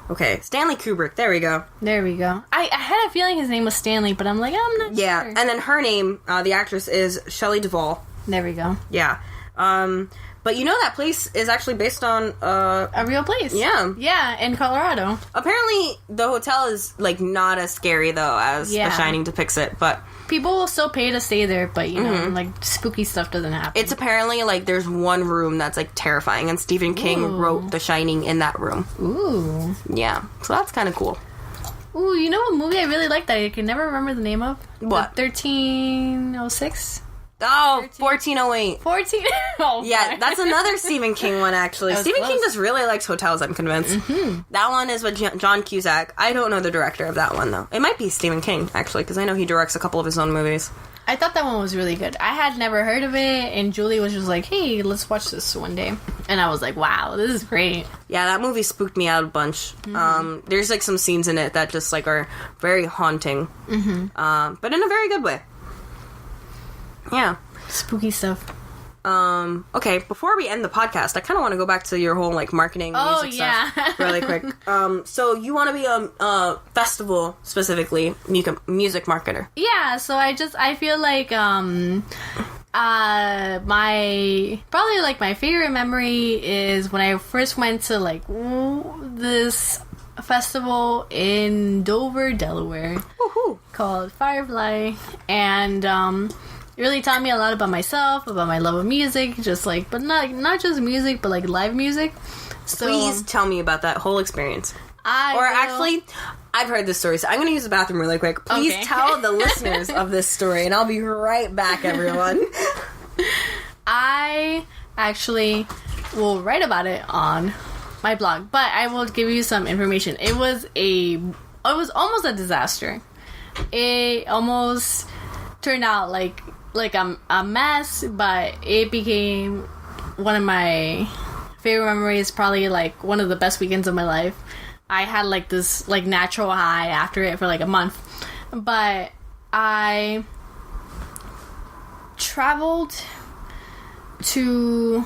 Speaker 2: Okay, Stanley Kubrick. There we go.
Speaker 1: I had a feeling his name was Stanley, but I'm like, I'm not sure.
Speaker 2: Yeah, and then her name, the actress, is Shelley Duvall.
Speaker 1: There we go.
Speaker 2: Yeah. But you know that place is actually based on...
Speaker 1: a real place.
Speaker 2: Yeah.
Speaker 1: Yeah, in Colorado.
Speaker 2: Apparently, the hotel is, like, not as scary, though, as The Shining depicts it, but...
Speaker 1: People will still pay to stay there, but, you know, like, spooky stuff doesn't happen.
Speaker 2: It's apparently, like, there's one room that's, like, terrifying, and Stephen King wrote The Shining in that room.
Speaker 1: Ooh.
Speaker 2: Yeah. So that's kind of cool.
Speaker 1: Ooh, you know what movie I really like that I can never remember the name of?
Speaker 2: What?
Speaker 1: 1306?
Speaker 2: Oh, 1408.
Speaker 1: 14? Oh,
Speaker 2: yeah, that's another Stephen King one, actually. Stephen King just really likes hotels, I'm convinced. Mm-hmm. That one is with John Cusack. I don't know the director of that one, though. It might be Stephen King, actually, because I know he directs a couple of his own movies.
Speaker 1: I thought that one was really good. I had never heard of it, and Julie was just like, hey, let's watch this one day. And I was like, wow, this is great.
Speaker 2: Yeah, that movie spooked me out a bunch. Mm-hmm. There's, like, some scenes in it that just, like, are very haunting. Mm-hmm. But in a very good way. Yeah.
Speaker 1: Spooky stuff.
Speaker 2: Okay, before we end the podcast, I kind of want to go back to your whole, like, marketing music stuff really quick. So you want to be a festival, specifically, music marketer.
Speaker 1: Yeah, so I feel like, my favorite memory is when I first went to, like, this festival in Dover, Delaware. Woohoo. Called Firefly, and, it really taught me a lot about myself, about my love of music, just like, but not just music, but like live music. So,
Speaker 2: please tell me about that whole experience.
Speaker 1: Actually,
Speaker 2: I've heard this story, so I'm going to use the bathroom really quick. Please tell the listeners of this story, and I'll be right back, everyone.
Speaker 1: I I actually will write about it on my blog, but I will give you some information. It was almost a disaster. It almost turned out like a mess, but it became one of my favorite memories, probably like one of the best weekends of my life. I had like this like natural high after it for like a month. But I traveled to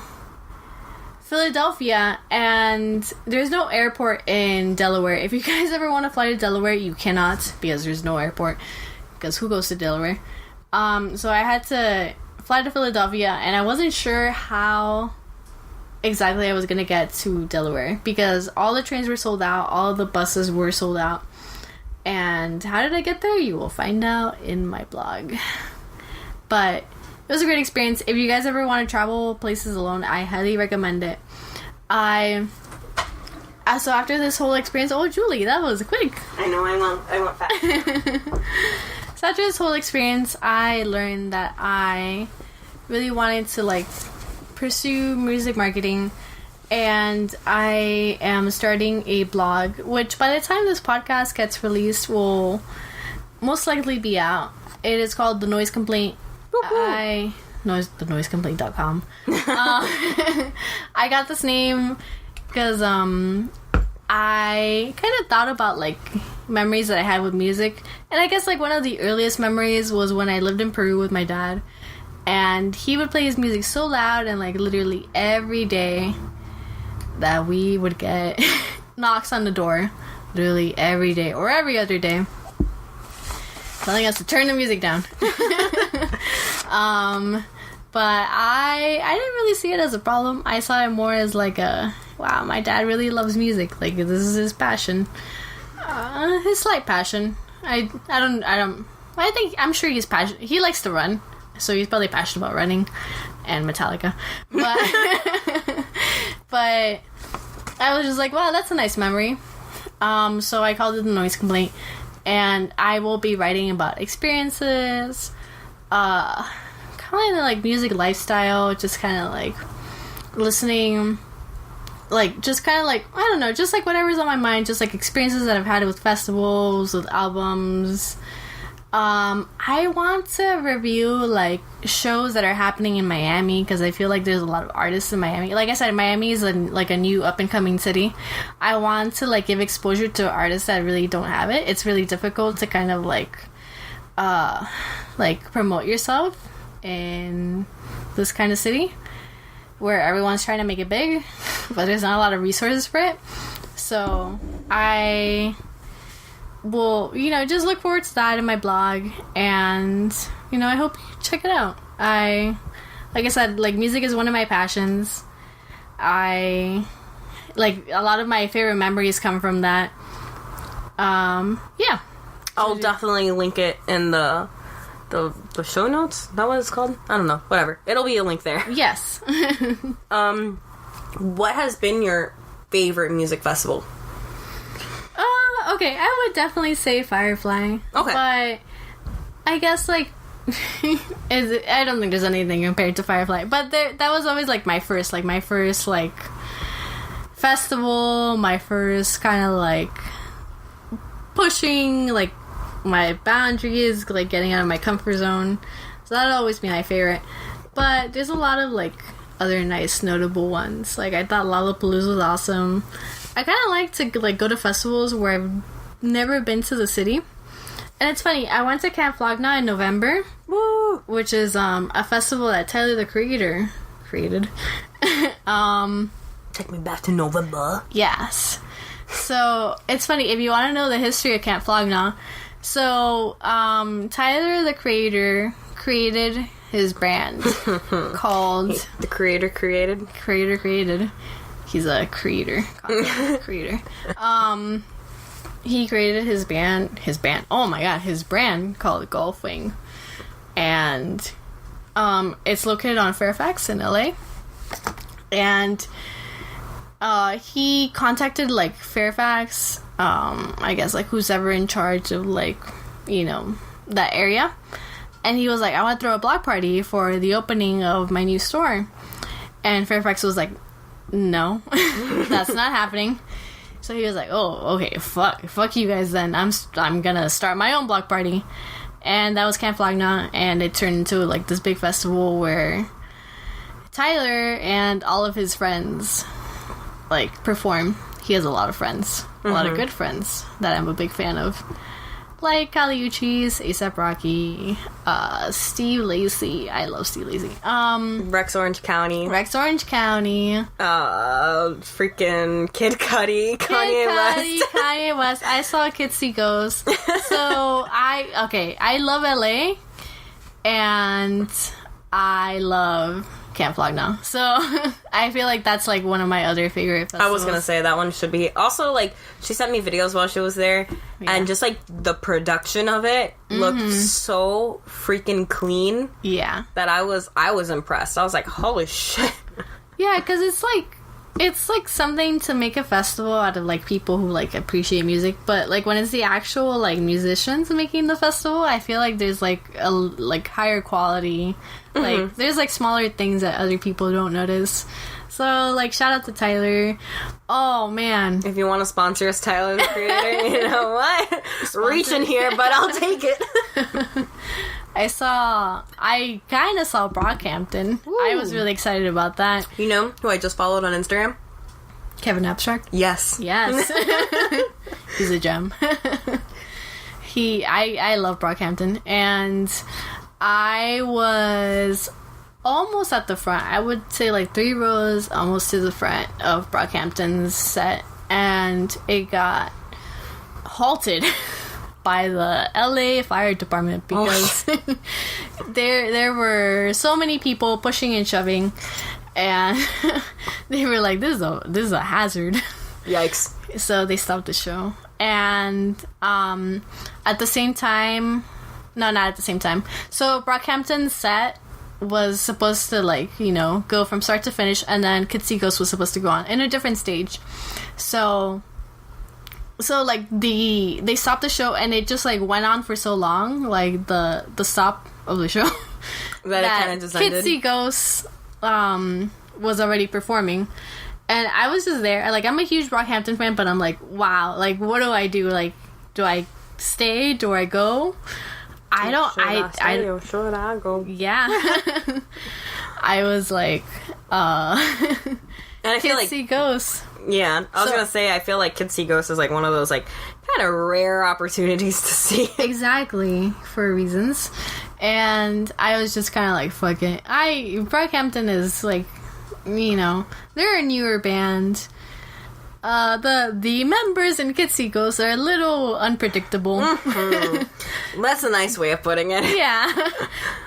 Speaker 1: Philadelphia, and there's no airport in Delaware. If you guys ever want to fly to Delaware, you cannot, because there's no airport, because who goes to Delaware? So I had to fly to Philadelphia, and I wasn't sure how exactly I was going to get to Delaware, because all the trains were sold out, all the buses were sold out. And how did I get there? You will find out in my blog. But it was a great experience. If you guys ever want to travel places alone, I highly recommend it. So after this whole experience, oh, Julie, that was quick.
Speaker 2: I know, I went fast.
Speaker 1: So after this whole experience, I learned that I really wanted to like pursue music marketing, and I am starting a blog, which by the time this podcast gets released will most likely be out. It is called The Noise Complaint. TheNoiseComplaint.com. I got this name because I kind of thought about like memories that I had with music, and I guess like one of the earliest memories was when I lived in Peru with my dad, and he would play his music so loud, and like literally every day that we would get knocks on the door, literally every day or every other day, telling us to turn the music down. But I didn't really see it as a problem. I saw it more as like a, wow, my dad really loves music. Like, this is his passion. His slight passion. I'm sure he's passionate. He likes to run, so he's probably passionate about running and Metallica. But I was just like, wow, that's a nice memory. So I called it The Noise Complaint, and I will be writing about experiences, kind of like music lifestyle, just kind of like listening, like just kind of like, I don't know, just like whatever's on my mind, just like experiences that I've had with festivals, with albums. I want to review like shows that are happening in Miami, because I feel like there's a lot of artists in Miami. Like I said, Miami is a new up and coming city. I want to like give exposure to artists that really don't have it. It's really difficult to kind of like promote yourself in this kind of city where everyone's trying to make it big, but there's not a lot of resources for it. So I will, just look forward to that in my blog, and, I hope you check it out. Like I said, like, music is one of my passions. A lot of my favorite memories come from that. Yeah.
Speaker 2: I'll definitely link it in the show notes. Is that what it's called? I don't know. Whatever. It'll be a link there.
Speaker 1: Yes.
Speaker 2: What has been your favorite music festival?
Speaker 1: Okay, I would definitely say Firefly. Okay. But I guess, like, I don't think there's anything compared to Firefly. But that was always, like, my first festival, my first kind of, like, pushing, like, my boundaries, like, getting out of my comfort zone. So that'll always be my favorite. But there's a lot of, like, other nice, notable ones. Like, I thought Lollapalooza was awesome. I kind of like to, like, go to festivals where I've never been to the city. And it's funny, I went to Camp Flog Gnaw in November. Woo! Which is a festival that Tyler, the Creator, created.
Speaker 2: Take me back to November.
Speaker 1: Yes. So, it's funny, if you want to know the history of Camp Flog Gnaw, so, Tyler, the Creator, created his brand called...
Speaker 2: The Creator created?
Speaker 1: Creator created. He's a creator. Creator. He created his brand, oh my god, his brand called Golfwing. And, it's located on Fairfax in LA. And, he contacted, like, Fairfax, I guess, like, who's ever in charge of, like, that area. And he was like, I want to throw a block party for the opening of my new store. And Fairfax was like, no, that's not happening. So he was like, oh, okay, fuck you guys then. I'm gonna start my own block party. And that was Camp Flagna, and it turned into like this big festival where Tyler and all of his friends like perform. He has a lot of friends, a lot of good friends that I'm a big fan of. Like Kali Uchis, A$AP Rocky, Steve Lacy. I love Steve Lacy.
Speaker 2: Rex Orange County. Freaking Kid Cudi.
Speaker 1: Kanye West. I saw Kitsy Ghost. So I love LA, and I love Camp Flagna. So I feel like that's like one of my other favorite festivals.
Speaker 2: I was gonna say that one should be. Also, like, she sent me videos while she was there, and just like the production of it looked so freaking clean.
Speaker 1: Yeah,
Speaker 2: that I was impressed. I was like, holy shit.
Speaker 1: Yeah, because it's like something to make a festival out of like people who like appreciate music, but like when it's the actual like musicians making the festival, I feel like there's like a like higher quality. Like there's like smaller things that other people don't notice. So like shout out to Tyler. Oh man,
Speaker 2: if you want to sponsor us, Tyler the Creator, you know what? Reaching here, but I'll take it.
Speaker 1: I kind of saw Brockhampton. Ooh. I was really excited about that.
Speaker 2: You know who I just followed on Instagram?
Speaker 1: Kevin Abstract?
Speaker 2: Yes.
Speaker 1: He's a gem. I love Brockhampton, and I was almost at the front. I would say like 3 rows almost to the front of Brockhampton's set, and it got halted by the LA Fire Department because there were so many people pushing and shoving, and they were like, this is a hazard.
Speaker 2: Yikes.
Speaker 1: So they stopped the show. And at the same time, no, not at the same time. So Brockhampton's set was supposed to like, you know, go from start to finish, and then Kitsy Ghost was supposed to go on in a different stage. So like they stopped the show, and it just like went on for so long, like the stop of the show,
Speaker 2: that it kind of just ended.
Speaker 1: Kitsy Ghost was already performing, and I was just there. Like, I'm a huge Brockhampton fan, but I'm like, wow, like what do I do? Like, do I stay? Do I go? I don't.
Speaker 2: Should I go?
Speaker 1: Yeah. I was like,
Speaker 2: and I feel like
Speaker 1: Kitsy Ghost.
Speaker 2: Yeah, I was gonna say, I feel like Kitsy Ghost is like one of those like kind of rare opportunities to see.
Speaker 1: Exactly, for reasons. And I was just kind of like, fuck it. Brockhampton is like, you know, they're a newer band. The members in Kitsy Ghost are a little unpredictable.
Speaker 2: That's a nice way of putting it.
Speaker 1: Yeah.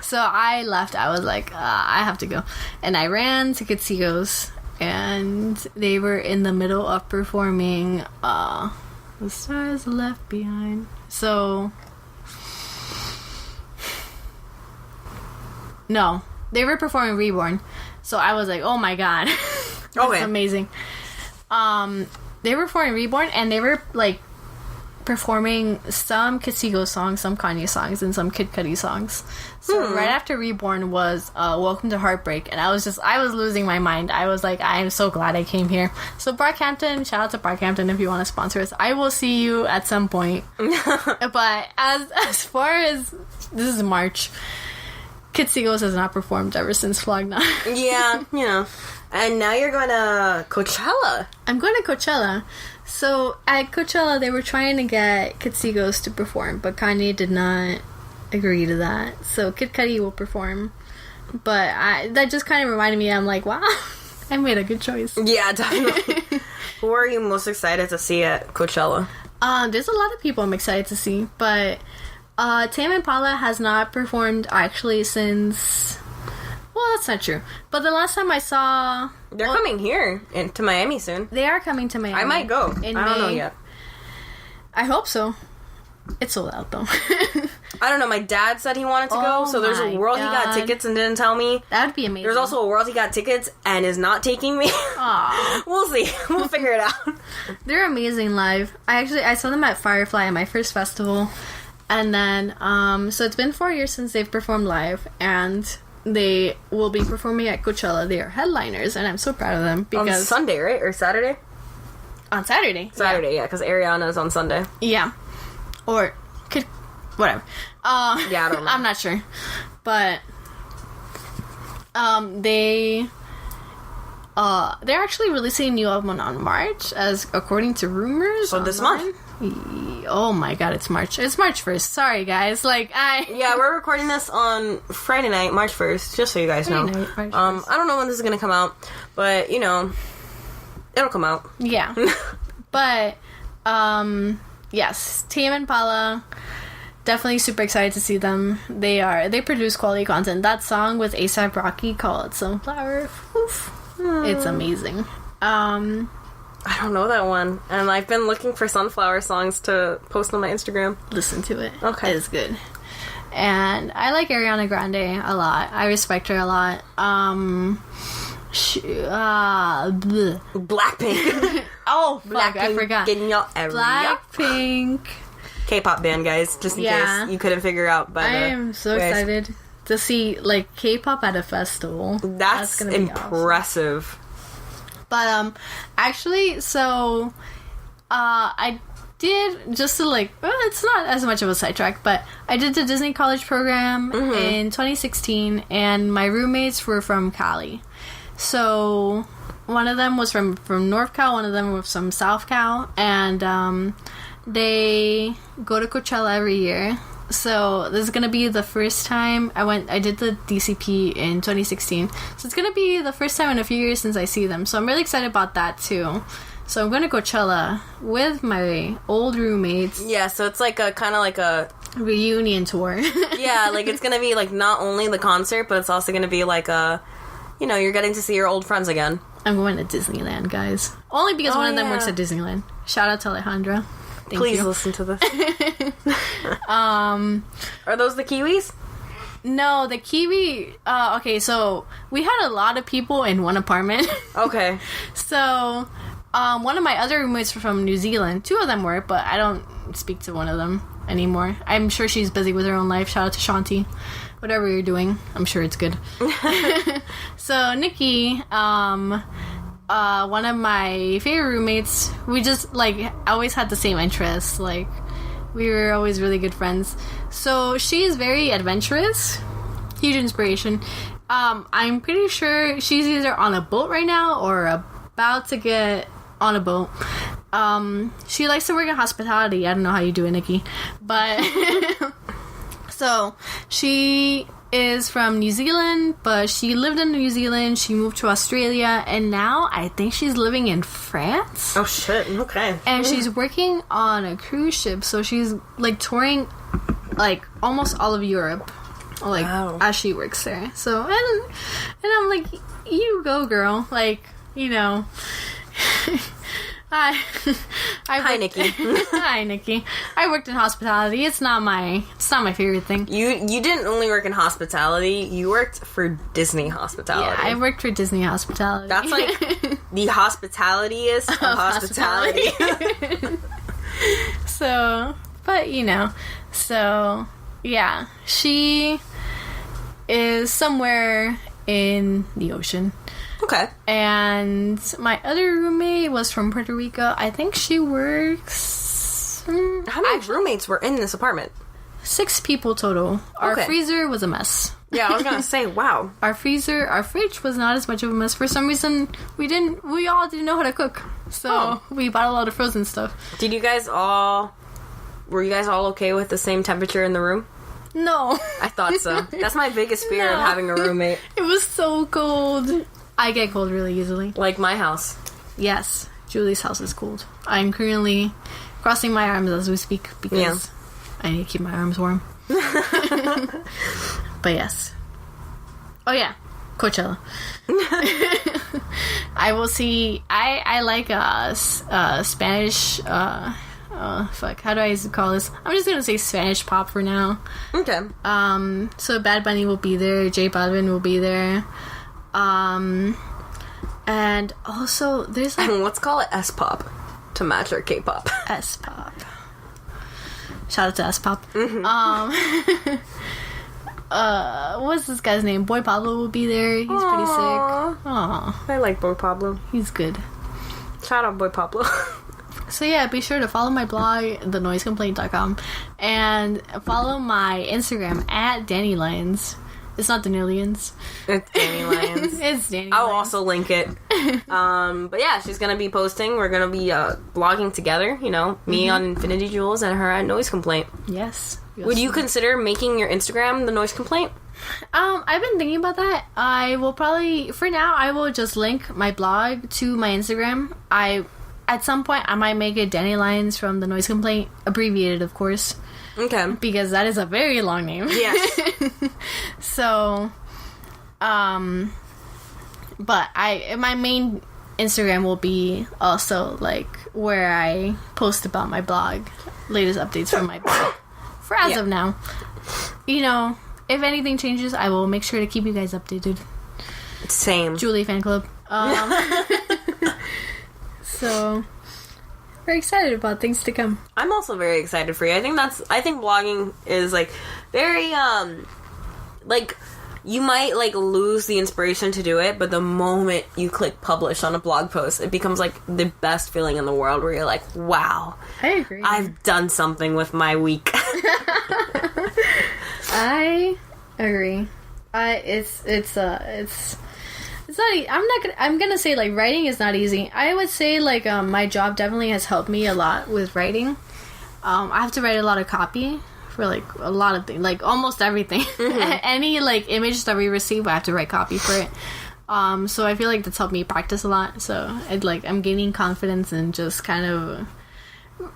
Speaker 1: So I left. I was like, I have to go. And I ran to Kitsy Ghost, and they were in the middle of performing The Stars Left Behind. So no, they were performing Reborn. So I was like, oh my god. That's amazing. They were performing Reborn, and they were like performing some Kitsy Ghost songs, some Kanye songs, and some Kid Cudi songs. So right after Reborn was Welcome to Heartbreak, and I was losing my mind. I was like, I am so glad I came here. So Brockhampton, shout out to Brockhampton if you want to sponsor us. I will see you at some point. But as far as this is March, Kitsy Ghost has not performed ever since Flagna.
Speaker 2: Yeah, you know. And now you're going to Coachella.
Speaker 1: I'm going to Coachella. So at Coachella, they were trying to get Kitsy Ghost to perform, but Kanye did not agree to that. So Kid Cudi will perform. But that just kind of reminded me, I'm like, wow, I made a good choice.
Speaker 2: Yeah, definitely. Who are you most excited to see at Coachella?
Speaker 1: There's a lot of people I'm excited to see, but Tame Impala has not performed actually since... Well, that's not true. But the last time I saw...
Speaker 2: They're coming here to Miami soon.
Speaker 1: They are coming to Miami.
Speaker 2: I might go. I don't know yet.
Speaker 1: I hope so. It's sold out, though.
Speaker 2: I don't know. My dad said he wanted to go, so there's a world he got tickets and didn't tell me.
Speaker 1: That would be amazing.
Speaker 2: There's also a world he got tickets and is not taking me.
Speaker 1: Aww.
Speaker 2: We'll see. We'll figure it out.
Speaker 1: They're amazing live. I saw them at Firefly at my first festival. And then, so it's been 4 years since they've performed live, and... they will be performing at Coachella. They are headliners, and I'm so proud of them because
Speaker 2: on Sunday, right, or Saturday?
Speaker 1: On Saturday.
Speaker 2: Saturday, yeah, because Ariana's on Sunday.
Speaker 1: Yeah, or whatever.
Speaker 2: Yeah, I don't know.
Speaker 1: I'm not sure, but they're actually releasing a new album on March, as according to rumors.
Speaker 2: So this month.
Speaker 1: Oh my god, it's March. It's March 1st. Sorry, guys.
Speaker 2: Yeah, we're recording this on Friday night, March 1st, just so you guys know.
Speaker 1: March 1st.
Speaker 2: I don't know when this is going to come out, but, you know, it'll come out.
Speaker 1: Yeah. But, yes, Tame Impala, definitely super excited to see them. They produce quality content. That song with A$AP Rocky called Sunflower, it's amazing.
Speaker 2: I don't know that one. And I've been looking for Sunflower songs to post on my Instagram.
Speaker 1: Listen to it.
Speaker 2: Okay.
Speaker 1: It's good. And I like Ariana Grande a lot. I respect her a lot.
Speaker 2: Blackpink.
Speaker 1: Oh, fuck, I forgot.
Speaker 2: Getting y'all
Speaker 1: Blackpink.
Speaker 2: K-pop band, guys, just in case you couldn't figure out. But
Speaker 1: I am so excited to see, like, K-pop at a festival.
Speaker 2: That's gonna be impressive. Awesome.
Speaker 1: But, actually, so, I did, just to, like, well, it's not as much of a sidetrack, but I did the Disney College program in 2016, and my roommates were from Cali. So, one of them was from North Cal, one of them was from South Cal, and, they go to Coachella every year. So this is gonna be the first time I did the DCP in 2016. So it's gonna be the first time in a few years since I see them. So I'm really excited about that too. So I'm gonna Coachella with my old roommates.
Speaker 2: Yeah, so it's like a kind of like a
Speaker 1: reunion tour.
Speaker 2: Yeah, like it's gonna be like not only the concert, but it's also gonna be like a, you know, you're getting to see your old friends again.
Speaker 1: I'm going to Disneyland, guys. Only because one of them works at Disneyland. Shout out to Alejandra.
Speaker 2: Please listen to this. Are those the Kiwis?
Speaker 1: No, the Kiwi... okay, so we had a lot of people in one apartment.
Speaker 2: Okay.
Speaker 1: So, one of my other roommates were from New Zealand. Two of them were, but I don't speak to one of them anymore. I'm sure she's busy with her own life. Shout out to Shanti. Whatever you're doing, I'm sure it's good. So, Nikki... one of my favorite roommates, we just, like, always had the same interests. Like, we were always really good friends. So, she's very adventurous. Huge inspiration. I'm pretty sure she's either on a boat right now or about to get on a boat. She likes to work in hospitality. I don't know how you do it, Nikki. But, so, she is from New Zealand, but she lived in New Zealand, she moved to Australia, and now I think she's living in France.
Speaker 2: Oh shit, okay.
Speaker 1: And she's working on a cruise ship, so she's like touring like almost all of Europe, like as she works there. So and I'm like, you go girl, like, you know. Hi,
Speaker 2: Nikki.
Speaker 1: Hi, Nikki. I worked in hospitality. It's not my favorite thing.
Speaker 2: You didn't only work in hospitality. You worked for Disney hospitality.
Speaker 1: Yeah, I worked for Disney hospitality.
Speaker 2: That's like the hospitalityest of hospitality.
Speaker 1: So, but you know, so yeah, she is somewhere in the ocean.
Speaker 2: Okay.
Speaker 1: And my other roommate was from Puerto Rico. I think she works...
Speaker 2: How many roommates were in this apartment?
Speaker 1: 6 people total. Our freezer was a mess.
Speaker 2: Yeah, I was gonna say, wow.
Speaker 1: Our fridge was not as much of a mess. For some reason, we all didn't know how to cook. So we bought a lot of frozen stuff.
Speaker 2: Were you guys all okay with the same temperature in the room?
Speaker 1: No.
Speaker 2: I thought so. That's my biggest fear of having a roommate.
Speaker 1: It was so cold. I get cold really easily.
Speaker 2: Like my house.
Speaker 1: Yes, Julie's house is cold. I'm currently crossing my arms as we speak because I need to keep my arms warm. But yes. Oh yeah, Coachella. I will see. I like Spanish. Fuck. How do I call this? I'm just gonna say Spanish pop for now.
Speaker 2: Okay.
Speaker 1: So Bad Bunny will be there. J Balvin will be there. And also there's like...
Speaker 2: let's call it S-pop to match our K-pop.
Speaker 1: S-pop. Shout out to S-pop. what's this guy's name? Boy Pablo will be there. He's pretty sick. Aw.
Speaker 2: I like Boy Pablo.
Speaker 1: He's good.
Speaker 2: Shout out Boy Pablo.
Speaker 1: So yeah, be sure to follow my blog, thenoisecomplaint.com, and follow my Instagram at Danny Lyons. It's not Danilians.
Speaker 2: It's Danny Lyons.
Speaker 1: It's Danny
Speaker 2: I'll
Speaker 1: Lyons.
Speaker 2: also link it. But yeah, she's gonna be posting. We're gonna be blogging together. You know, me on Infinity Jewels and her at Noise Complaint.
Speaker 1: Yes.
Speaker 2: Would you consider making your Instagram the Noise Complaint?
Speaker 1: I've been thinking about that. I will probably, for now, I will just link my blog to my Instagram. At some point, I might make it Danny Lyons from the Noise Complaint, abbreviated, of course.
Speaker 2: Okay.
Speaker 1: Because that is a very long name.
Speaker 2: Yes.
Speaker 1: So, but my main Instagram will be also, like, where I post about my blog, latest updates from my blog. For as of now. You know, if anything changes, I will make sure to keep you guys updated.
Speaker 2: Same.
Speaker 1: Julie Fan Club. So, we're excited about things to come.
Speaker 2: I'm also very excited for you. I think blogging is, like, very, like, you might, like, lose the inspiration to do it, but the moment you click publish on a blog post, it becomes, like, the best feeling in the world where you're like, wow.
Speaker 1: I agree.
Speaker 2: I've done something with my week.
Speaker 1: I agree. It's not. I'm gonna say, like, writing is not easy. I would say, like, my job definitely has helped me a lot with writing. I have to write a lot of copy for, like, a lot of things, like almost everything. Any, like, image that we receive, I have to write copy for it. So I feel like that's helped me practice a lot. So I'm gaining confidence in just kind of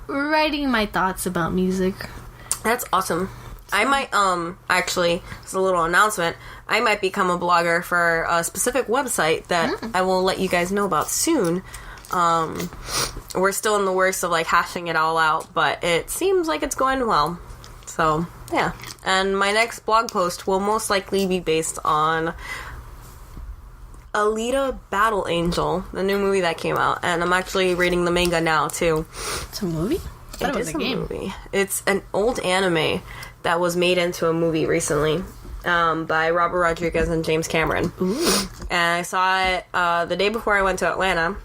Speaker 1: writing my thoughts about music.
Speaker 2: That's awesome. I might, actually, it's a little announcement, I might become a blogger for a specific website that I will let you guys know about soon. We're still in the works of, like, hashing it all out, but it seems like it's going well. So, yeah. And my next blog post will most likely be based on Alita Battle Angel, the new movie that came out, and I'm actually reading the manga now, too.
Speaker 1: It's a movie? I thought it was a game.
Speaker 2: Movie. It's an old anime that was made into a movie recently by Robert Rodriguez and James Cameron.
Speaker 1: Ooh.
Speaker 2: And I saw it the day before I went to Atlanta.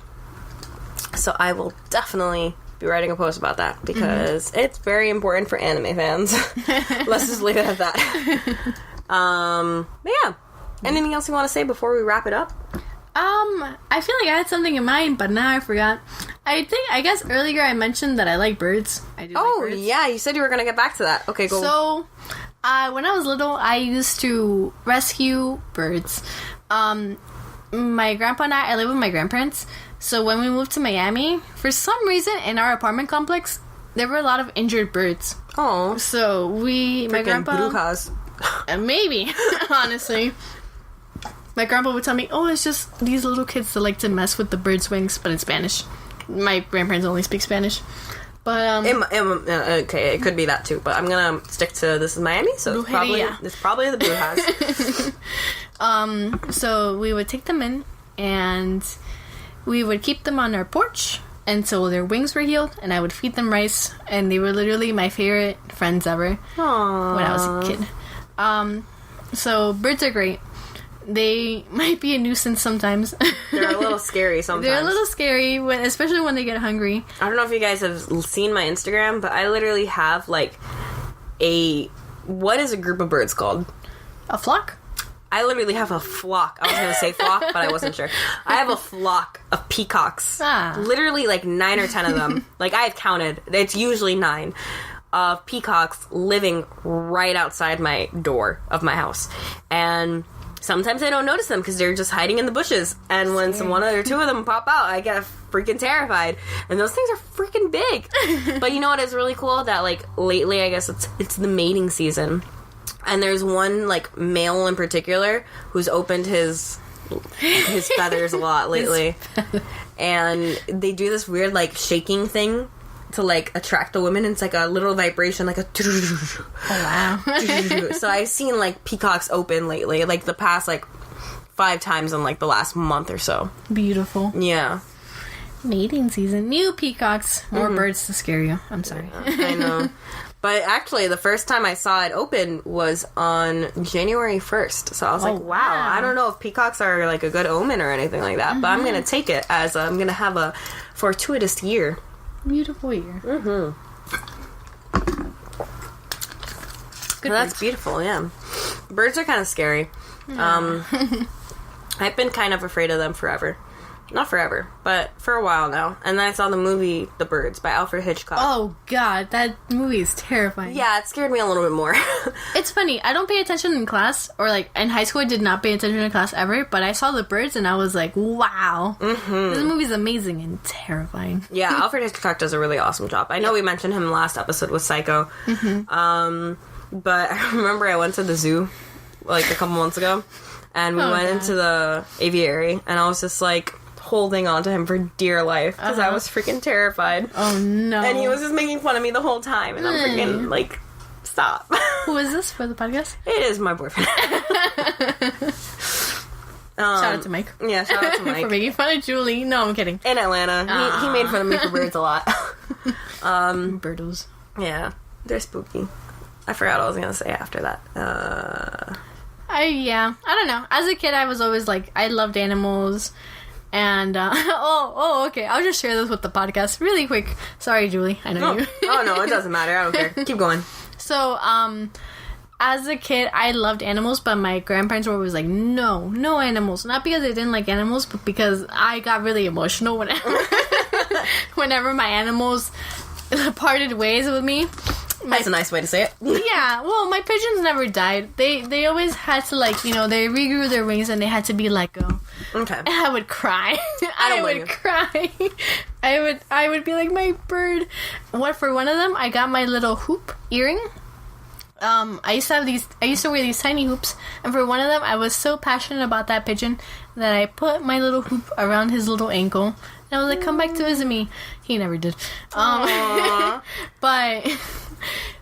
Speaker 2: So I will definitely be writing a post about that because it's very important for anime fans. Let's just leave it at that. But yeah. Anything else you want to say before we wrap it up?
Speaker 1: I feel like I had something in mind, but now I forgot. I guess earlier I mentioned that I like birds. I do like birds.
Speaker 2: Yeah, you said you were going to get back to that. Okay, go.
Speaker 1: So, when I was little, I used to rescue birds. My grandpa and I live with my grandparents. So when we moved to Miami, for some reason in our apartment complex, there were a lot of injured birds.
Speaker 2: Oh.
Speaker 1: So my grandpa...
Speaker 2: Brujas.
Speaker 1: Maybe, honestly. My grandpa would tell me, oh, it's just these little kids that like to mess with the bird's wings, but in Spanish. My grandparents only speak Spanish. But,
Speaker 2: okay, it could be that too, but I'm gonna stick to this is Miami, so it's probably the Brujas.
Speaker 1: So we would take them in, and we would keep them on our porch until their wings were healed, and I would feed them rice, and they were literally my favorite friends ever.
Speaker 2: Aww.
Speaker 1: When I was a kid. So birds are great. They might be a nuisance sometimes.
Speaker 2: They're a little scary sometimes.
Speaker 1: They're a little scary, especially when they get hungry.
Speaker 2: I don't know if you guys have seen my Instagram, but I literally have, like, what is a group of birds called?
Speaker 1: A flock?
Speaker 2: I literally have a flock. I was going to say flock, but I wasn't sure. I have a flock of peacocks. Literally, like, 9 or 10 of them. Like, I've counted. It's usually 9. Of peacocks living right outside my door of my house. And sometimes I don't notice them because they're just hiding in the bushes. And when one or two of them pop out, I get freaking terrified. And those things are freaking big. But you know what is really cool? That, like, lately, I guess it's the mating season. And there's one, like, male in particular who's opened his feathers a lot lately. And they do this weird, like, shaking thing to, like, attract the women. It's like a little vibration, like a...
Speaker 1: Oh, wow.
Speaker 2: So I've seen, like, peacocks open lately, like, the past, like, 5 times in, like, the last month or so.
Speaker 1: Beautiful.
Speaker 2: Yeah.
Speaker 1: Mating season. New peacocks. More birds to scare you. I'm sorry.
Speaker 2: I know. But actually, the first time I saw it open was on January 1st. So I was like, wow, I don't know if peacocks are like a good omen or anything like that, but I'm going to take it as I'm going to have a fortuitous year.
Speaker 1: Beautiful year.
Speaker 2: Mm-hmm. Well, that's beautiful, yeah. Birds are kind of scary. I've been kind of afraid of them forever. Not forever, but for a while now. And then I saw the movie The Birds by Alfred Hitchcock.
Speaker 1: Oh, God. That movie is terrifying.
Speaker 2: Yeah, it scared me a little bit more.
Speaker 1: It's funny. I don't pay attention in class, or like in high school I did not pay attention in class ever, but I saw The Birds and I was like, wow. This movie's amazing and terrifying.
Speaker 2: Yeah, Alfred Hitchcock does a really awesome job. I know we mentioned him last episode with Psycho. But I remember I went to the zoo like a couple months ago, and we went into the aviary, and I was just like holding on to him for dear life because I was freaking terrified.
Speaker 1: Oh no.
Speaker 2: And he was just making fun of me the whole time, and I'm freaking like, stop.
Speaker 1: Who is this for the podcast?
Speaker 2: It is my boyfriend.
Speaker 1: Shout out to Mike.
Speaker 2: Yeah, shout out to Mike.
Speaker 1: For making fun of Julie. No, I'm kidding.
Speaker 2: In Atlanta. He made fun of me for birds a lot.
Speaker 1: Birdos.
Speaker 2: Yeah, they're spooky. I forgot what I was going to say after that.
Speaker 1: I don't know. As a kid, I was always like, I loved animals. And, okay. I'll just share this with the podcast really quick. Sorry, Julie. I know you.
Speaker 2: Oh, no, it doesn't matter. I don't care. Keep going.
Speaker 1: So, as a kid, I loved animals, but my grandparents were always like, no animals. Not because they didn't like animals, but because I got really emotional whenever my animals parted ways with me.
Speaker 2: That's a nice way to say it.
Speaker 1: Yeah, well, my pigeons never died. They always had to, like, you know, they regrew their wings and they had to be let go.
Speaker 2: Okay.
Speaker 1: And I would cry. I would cry. I would be like, my bird. For one of them, I got my little hoop earring. I used to wear these tiny hoops, and for one of them, I was so passionate about that pigeon that I put my little hoop around his little ankle. And I was like, come back to visit me. He never did. But,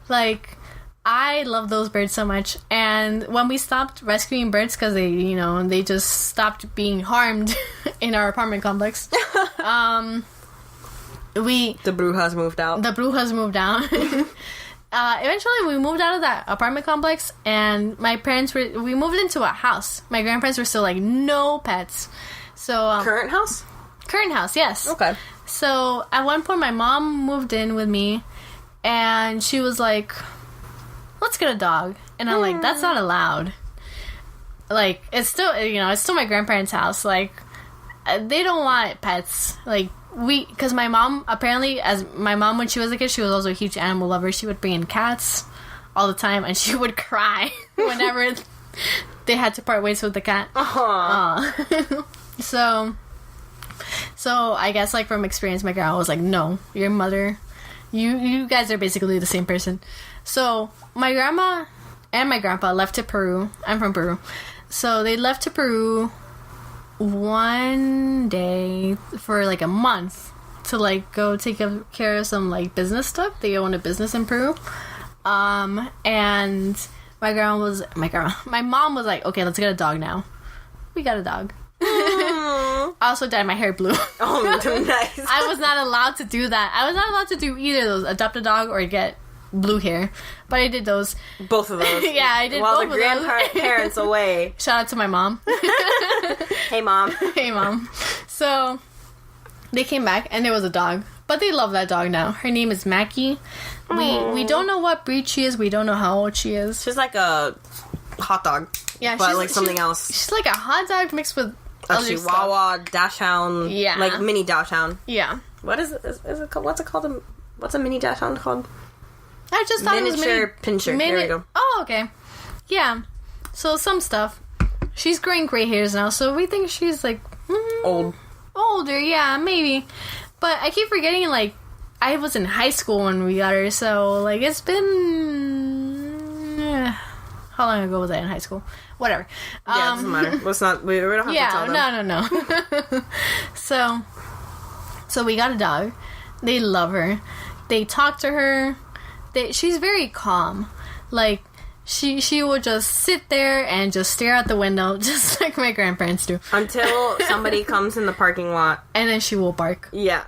Speaker 1: like, I love those birds so much. And when we stopped rescuing birds, because they just stopped being harmed in our apartment complex, the
Speaker 2: Brujas moved out.
Speaker 1: Eventually, we moved out of that apartment complex, and we moved into a house. My grandparents were still like, no pets. So
Speaker 2: Current house?
Speaker 1: Current house, yes.
Speaker 2: Okay.
Speaker 1: So at one point, my mom moved in with me, and she was like, let's get a dog. And I'm like, that's not allowed. Like, it's still my grandparents' house. Like, they don't want pets. Like, because my mom, apparently, when she was a kid, she was also a huge animal lover. She would bring in cats all the time, and she would cry whenever they had to part ways with the cat. So I guess, like, from experience, my grandma was like, no, your mother, you guys are basically the same person. So my grandma and my grandpa left to Peru. I'm from Peru. So they left to Peru one day for like a month to like go take care of some like business stuff. They own a business in Peru. And my mom was like, okay, let's get a dog now. We got a dog. I also dyed my hair blue.
Speaker 2: Oh, nice.
Speaker 1: I was not allowed to do that. I was not allowed to do either of those, adopt a dog or get blue hair. But I did those.
Speaker 2: Both of those.
Speaker 1: Yeah, I did
Speaker 2: while
Speaker 1: both of those.
Speaker 2: While the grandparents away.
Speaker 1: Shout out to my mom.
Speaker 2: Hey, Mom.
Speaker 1: Hey, Mom. So, they came back and there was a dog. But they love that dog now. Her name is Mackie. We don't know what breed she is. We don't know how old she is.
Speaker 2: She's like a hot dog.
Speaker 1: Yeah,
Speaker 2: but like something else.
Speaker 1: She's like a hot dog mixed with
Speaker 2: a Chihuahua, Dachshund.
Speaker 1: Yeah.
Speaker 2: Like mini Dachshund.
Speaker 1: Yeah.
Speaker 2: What is it? Is it called? What's it called? What's a mini Dachshund called?
Speaker 1: I just thought
Speaker 2: Miniature
Speaker 1: it was
Speaker 2: Pinscher. There we go.
Speaker 1: Oh, okay. Yeah. So some stuff. She's growing gray hairs now, so we think she's like older. Yeah, maybe. But I keep forgetting, like, I was in high school when we got her, so like it's been how long ago was I in high school? Whatever.
Speaker 2: Yeah, it doesn't matter. Let's not. We don't have to tell them.
Speaker 1: No. So we got a dog. They love her. They talk to her. She's very calm. Like, she will just sit there and just stare out the window, just like my grandparents do.
Speaker 2: Until somebody comes in the parking lot.
Speaker 1: And then she will bark.
Speaker 2: Yeah.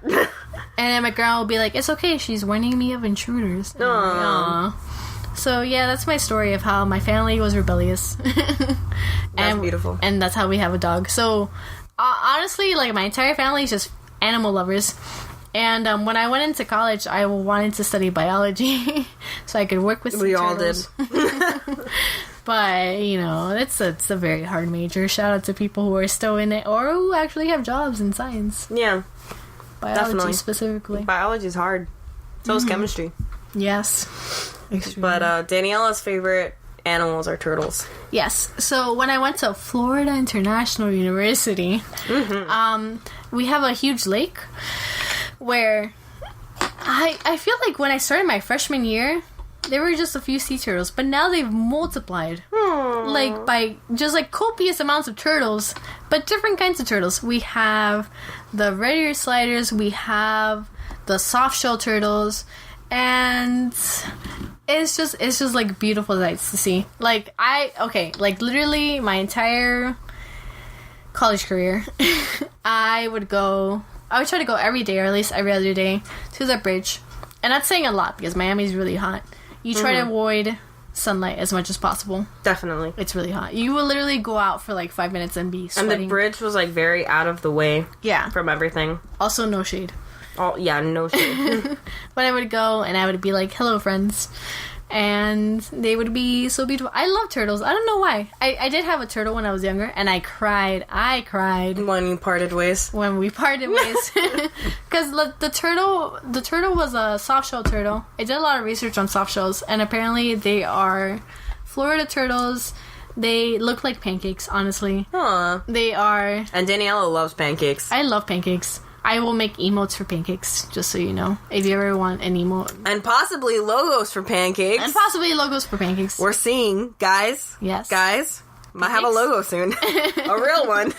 Speaker 1: And then my grandma will be like, it's okay, she's warning me of intruders. And I'm like, aw. So yeah, that's my story of how my family was rebellious.
Speaker 2: That's beautiful.
Speaker 1: And that's how we have a dog. So honestly, like, my entire family is just animal lovers. And when I went into college, I wanted to study biology so I could work with sea turtles.
Speaker 2: We all did.
Speaker 1: But, you know, it's a very hard major. Shout out to people who are still in it or who actually have jobs in science.
Speaker 2: Yeah.
Speaker 1: Biology
Speaker 2: definitely.
Speaker 1: Specifically.
Speaker 2: Biology is hard. So is chemistry.
Speaker 1: Yes. Extremely.
Speaker 2: But Daniela's favorite animals are turtles.
Speaker 1: Yes. So when I went to Florida International University, we have a huge lake where I feel like when I started my freshman year, there were just a few sea turtles, but now they've multiplied. Like, by just, like, copious amounts of turtles, but different kinds of turtles. We have the red ear sliders, we have the soft shell turtles, and it's just like beautiful sights to see. Like, literally my entire college career, I would try to go every day, or at least every other day, to the bridge. And that's saying a lot because Miami's really hot. You try to avoid sunlight as much as possible.
Speaker 2: Definitely.
Speaker 1: It's really hot. You will literally go out for like 5 minutes and be sweating.
Speaker 2: And the bridge was like very out of the way.
Speaker 1: Yeah.
Speaker 2: From everything.
Speaker 1: Also, no shade.
Speaker 2: Oh, yeah, no shade.
Speaker 1: But I would go and I would be like, hello, friends. And they would be so beautiful. I love turtles. I don't know why. I did have a turtle when I was younger, and I cried.
Speaker 2: When you parted ways.
Speaker 1: When we parted ways. Because the turtle was a soft shell turtle. I did a lot of research on soft shells, and apparently they are Florida turtles. They look like pancakes, honestly.
Speaker 2: Huh.
Speaker 1: They are.
Speaker 2: And Daniela loves pancakes.
Speaker 1: I love pancakes. I will make emotes for pancakes, just so you know. If you ever want an emote.
Speaker 2: And possibly logos for pancakes.
Speaker 1: And possibly logos for pancakes.
Speaker 2: We're seeing, guys.
Speaker 1: Yes.
Speaker 2: Guys. Might have a logo soon. A real one.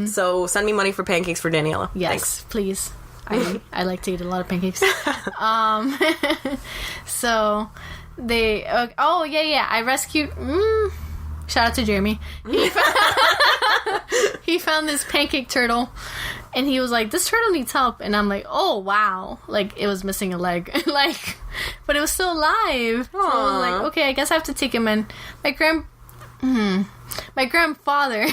Speaker 2: So send me money for pancakes for Daniela.
Speaker 1: Yes,
Speaker 2: Thanks.
Speaker 1: please. I like to eat a lot of pancakes. So they. I rescued. Shout out to Jeremy. He found this pancake turtle, and he was like, "This turtle needs help." And I'm like, "Oh wow!" Like, it was missing a leg, like, but it was still alive. So I was like, "Okay, I guess I have to take him in." My grandfather,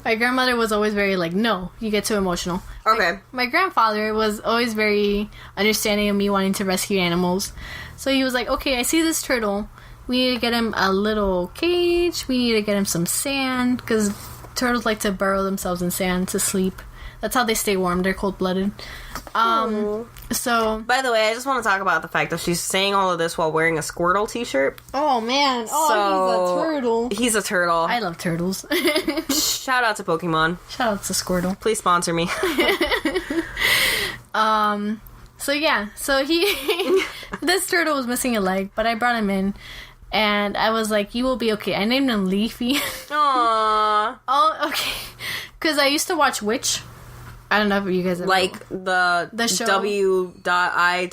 Speaker 1: my grandmother was always very like, "No, you get too emotional."
Speaker 2: Okay.
Speaker 1: My grandfather was always very understanding of me wanting to rescue animals, so he was like, "Okay, I see this turtle. We need to get him a little cage. We need to get him some sand, because turtles like to burrow themselves in sand to sleep. That's how they stay warm. They're cold-blooded." So,
Speaker 2: by the way, I just want to talk about the fact that she's saying all of this while wearing a Squirtle t-shirt.
Speaker 1: oh man, he's a turtle.
Speaker 2: He's a turtle.
Speaker 1: I love turtles.
Speaker 2: Shout out to Pokemon.
Speaker 1: Shout out to Squirtle.
Speaker 2: Please sponsor me.
Speaker 1: So yeah, so this turtle was missing a leg, but I brought him in, and I was like, "You will be okay." I named him Leafy.
Speaker 2: Aww.
Speaker 1: Oh, okay. Because I used to watch Witch. I don't know if you guys ever
Speaker 2: like the
Speaker 1: show
Speaker 2: W.I.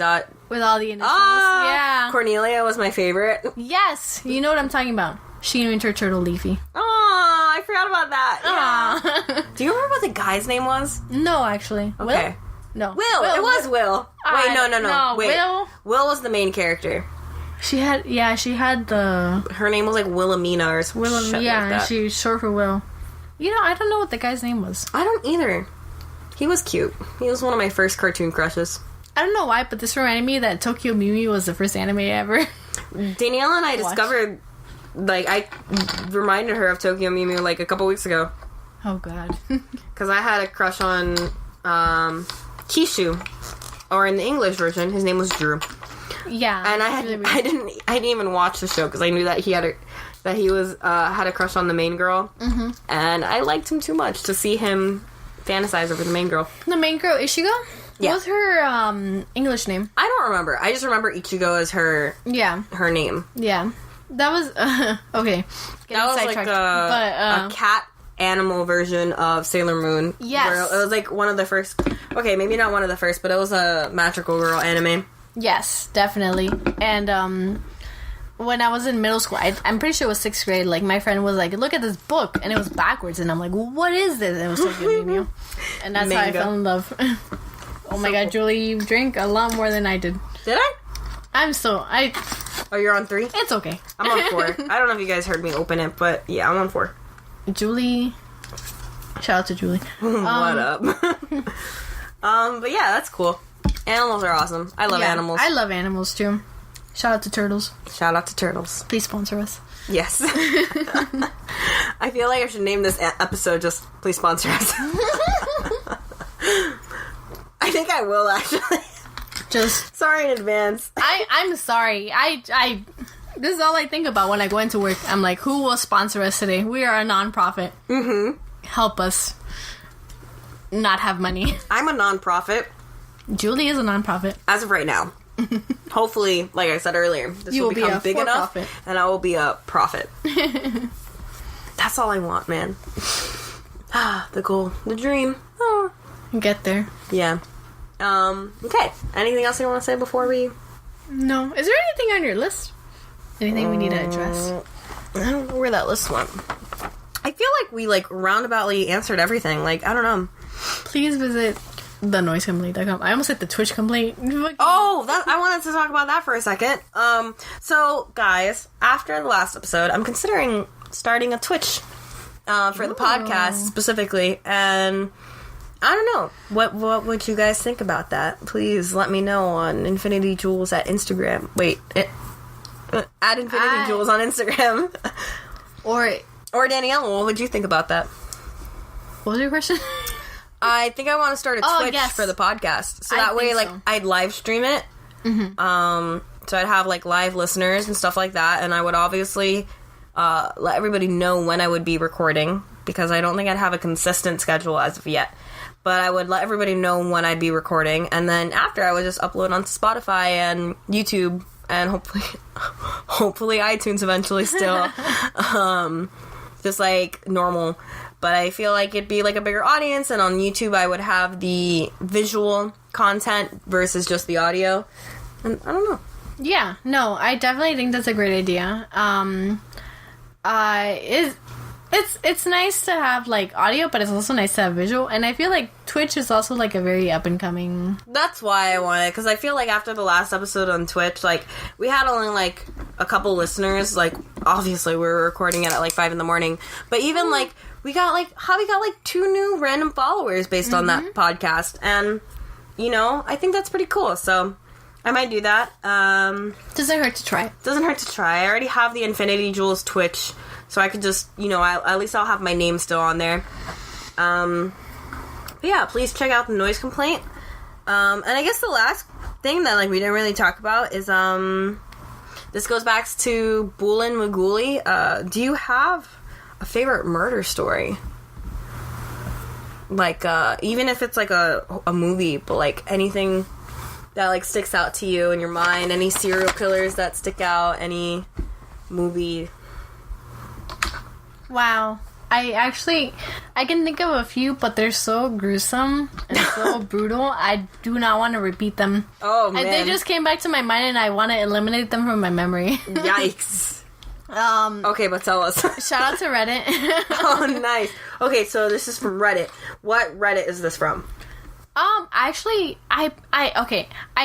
Speaker 1: with all the initials. Yeah.
Speaker 2: Cornelia was my favorite.
Speaker 1: Yes, you know what I'm talking about. She named her turtle Leafy.
Speaker 2: Oh, I forgot about that. Yeah.
Speaker 1: Aww.
Speaker 2: Do you remember what the guy's name was?
Speaker 1: No, actually.
Speaker 2: Okay.
Speaker 1: Will? No.
Speaker 2: Will. It was Will. Wait, no. Wait. Will was the main character.
Speaker 1: She had the
Speaker 2: Her name was like Wilhelmina or something.
Speaker 1: Will. Yeah,
Speaker 2: like that.
Speaker 1: she was short for Will. You know, I don't know what the guy's name was.
Speaker 2: I don't either. He was cute. He was one of my first cartoon crushes.
Speaker 1: I don't know why, but this reminded me that Tokyo Mew Mew was the first anime ever.
Speaker 2: Danielle and I discovered, like, I reminded her of Tokyo Mew Mew like a couple weeks ago.
Speaker 1: Oh god.
Speaker 2: Because I had a crush on Kishu, or in the English version, his name was Drew.
Speaker 1: Yeah.
Speaker 2: And I didn't even watch the show because I knew that he had a crush on the main girl, and I liked him too much to see him fantasize over the main girl.
Speaker 1: The main girl, Ichigo?
Speaker 2: Yeah.
Speaker 1: What was her English name?
Speaker 2: I don't remember. I just remember Ichigo as her name.
Speaker 1: Yeah. That was okay.
Speaker 2: That was like a cat animal version of Sailor Moon.
Speaker 1: Yes.
Speaker 2: Where it was like one of the first. Okay, maybe not one of the first, but it was a magical girl anime.
Speaker 1: Yes, definitely. And when I was in middle school, I'm pretty sure it was 6th grade, like, my friend was like, look at this book, and it was backwards, and I'm like, what is this? And it was so good, Mew. And that's how I fell in love. Oh my god, Julie, you drink a lot more than I did.
Speaker 2: Did I?
Speaker 1: Oh,
Speaker 2: you're on 3?
Speaker 1: It's okay.
Speaker 2: I'm on 4. I don't know if you guys heard me open it, but yeah, I'm on 4.
Speaker 1: Julie. Shout out to Julie.
Speaker 2: What up? But yeah, that's cool. Animals are awesome. I love animals.
Speaker 1: I love animals too. Shout out to turtles.
Speaker 2: Shout out to turtles.
Speaker 1: Please sponsor us.
Speaker 2: Yes. I feel like I should name this episode just "Please sponsor us." I think I will actually.
Speaker 1: Just
Speaker 2: sorry in advance.
Speaker 1: I'm sorry. I this is all I think about when I go into work. I'm like, who will sponsor us today? We are a non-profit. Mm-hmm. Help us not have money.
Speaker 2: I'm a non-profit.
Speaker 1: Julie is a non-profit.
Speaker 2: As of right now. Hopefully, like I said earlier, this will become big enough and I will be a profit. That's all I want, man. The goal. The dream. Oh.
Speaker 1: Get there.
Speaker 2: Yeah. Okay. Anything else you want to say before we...
Speaker 1: No. Is there anything on your list? Anything we need to address?
Speaker 2: I don't know where that list went. I feel like we, roundaboutly answered everything. I don't know.
Speaker 1: Please visit thenoisecomplaint.com. I almost said the Twitch complaint.
Speaker 2: Oh, I wanted to talk about that for a second. So, guys, after the last episode, I'm considering starting a Twitch for the podcast specifically, and I don't know. What would you guys think about that? Please let me know on Infinity Jewels at Instagram. Wait, at Infinity Jewels on Instagram. Or Danielle, what would you think about that?
Speaker 1: What was your question?
Speaker 2: I think I want to start a Twitch for the podcast. So that way, I'd live stream it. Mm-hmm. So I'd have, live listeners and stuff like that. And I would obviously let everybody know when I would be recording. Because I don't think I'd have a consistent schedule as of yet. But I would let everybody know when I'd be recording. And then after, I would just upload onto Spotify and YouTube. And hopefully iTunes eventually still. Just normal. But I feel like it'd be a bigger audience, and on YouTube I would have the visual content versus just the audio. And I don't know.
Speaker 1: Yeah, no, I definitely think that's a great idea. It's nice to have audio, but it's also nice to have visual. And I feel like Twitch is also a very up and coming.
Speaker 2: That's why I want it, because I feel like after the last episode on Twitch, we had only a couple listeners. Obviously we were recording it at 5 a.m, but even we got 2 new random followers based on that podcast, and I think that's pretty cool. So I might do that.
Speaker 1: Doesn't hurt to try.
Speaker 2: Doesn't hurt to try. I already have the Infinity Jewels Twitch, so I could just at least I'll have my name still on there. But yeah, please check out the Noise Complaint. And I guess the last thing that we didn't really talk about is this goes back to Boolin Magooly. Do you have a favorite murder story? Even if it's a movie, but anything that sticks out to you in your mind, any serial killers that stick out, any movie.
Speaker 1: Wow. I can think of a few, but they're so gruesome and so brutal, I do not want to repeat them.
Speaker 2: Oh, man.
Speaker 1: They just came back to my mind, and I want to eliminate them from my memory.
Speaker 2: Yikes. Okay, but tell us.
Speaker 1: Shout out to Reddit.
Speaker 2: Oh, nice. Okay, so this is from Reddit. What Reddit is this from?
Speaker 1: Actually, I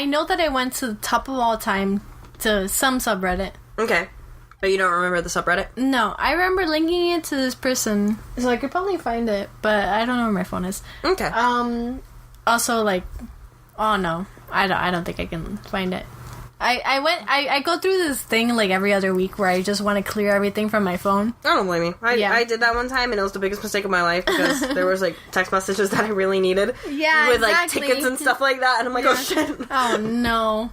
Speaker 1: know that I went to the top of all time to some subreddit.
Speaker 2: Okay. But you don't remember the subreddit?
Speaker 1: No, I remember linking it to this person, so I could probably find it, but I don't know where my phone is.
Speaker 2: Okay.
Speaker 1: Also, oh no, I don't think I can find it. I go through this thing every other week where I just want to clear everything from my phone.
Speaker 2: I don't blame you. I did that one time, and it was the biggest mistake of my life because there was text messages that I really needed.
Speaker 1: Yeah,
Speaker 2: with tickets and stuff like that, and I'm like, oh shit.
Speaker 1: Oh no.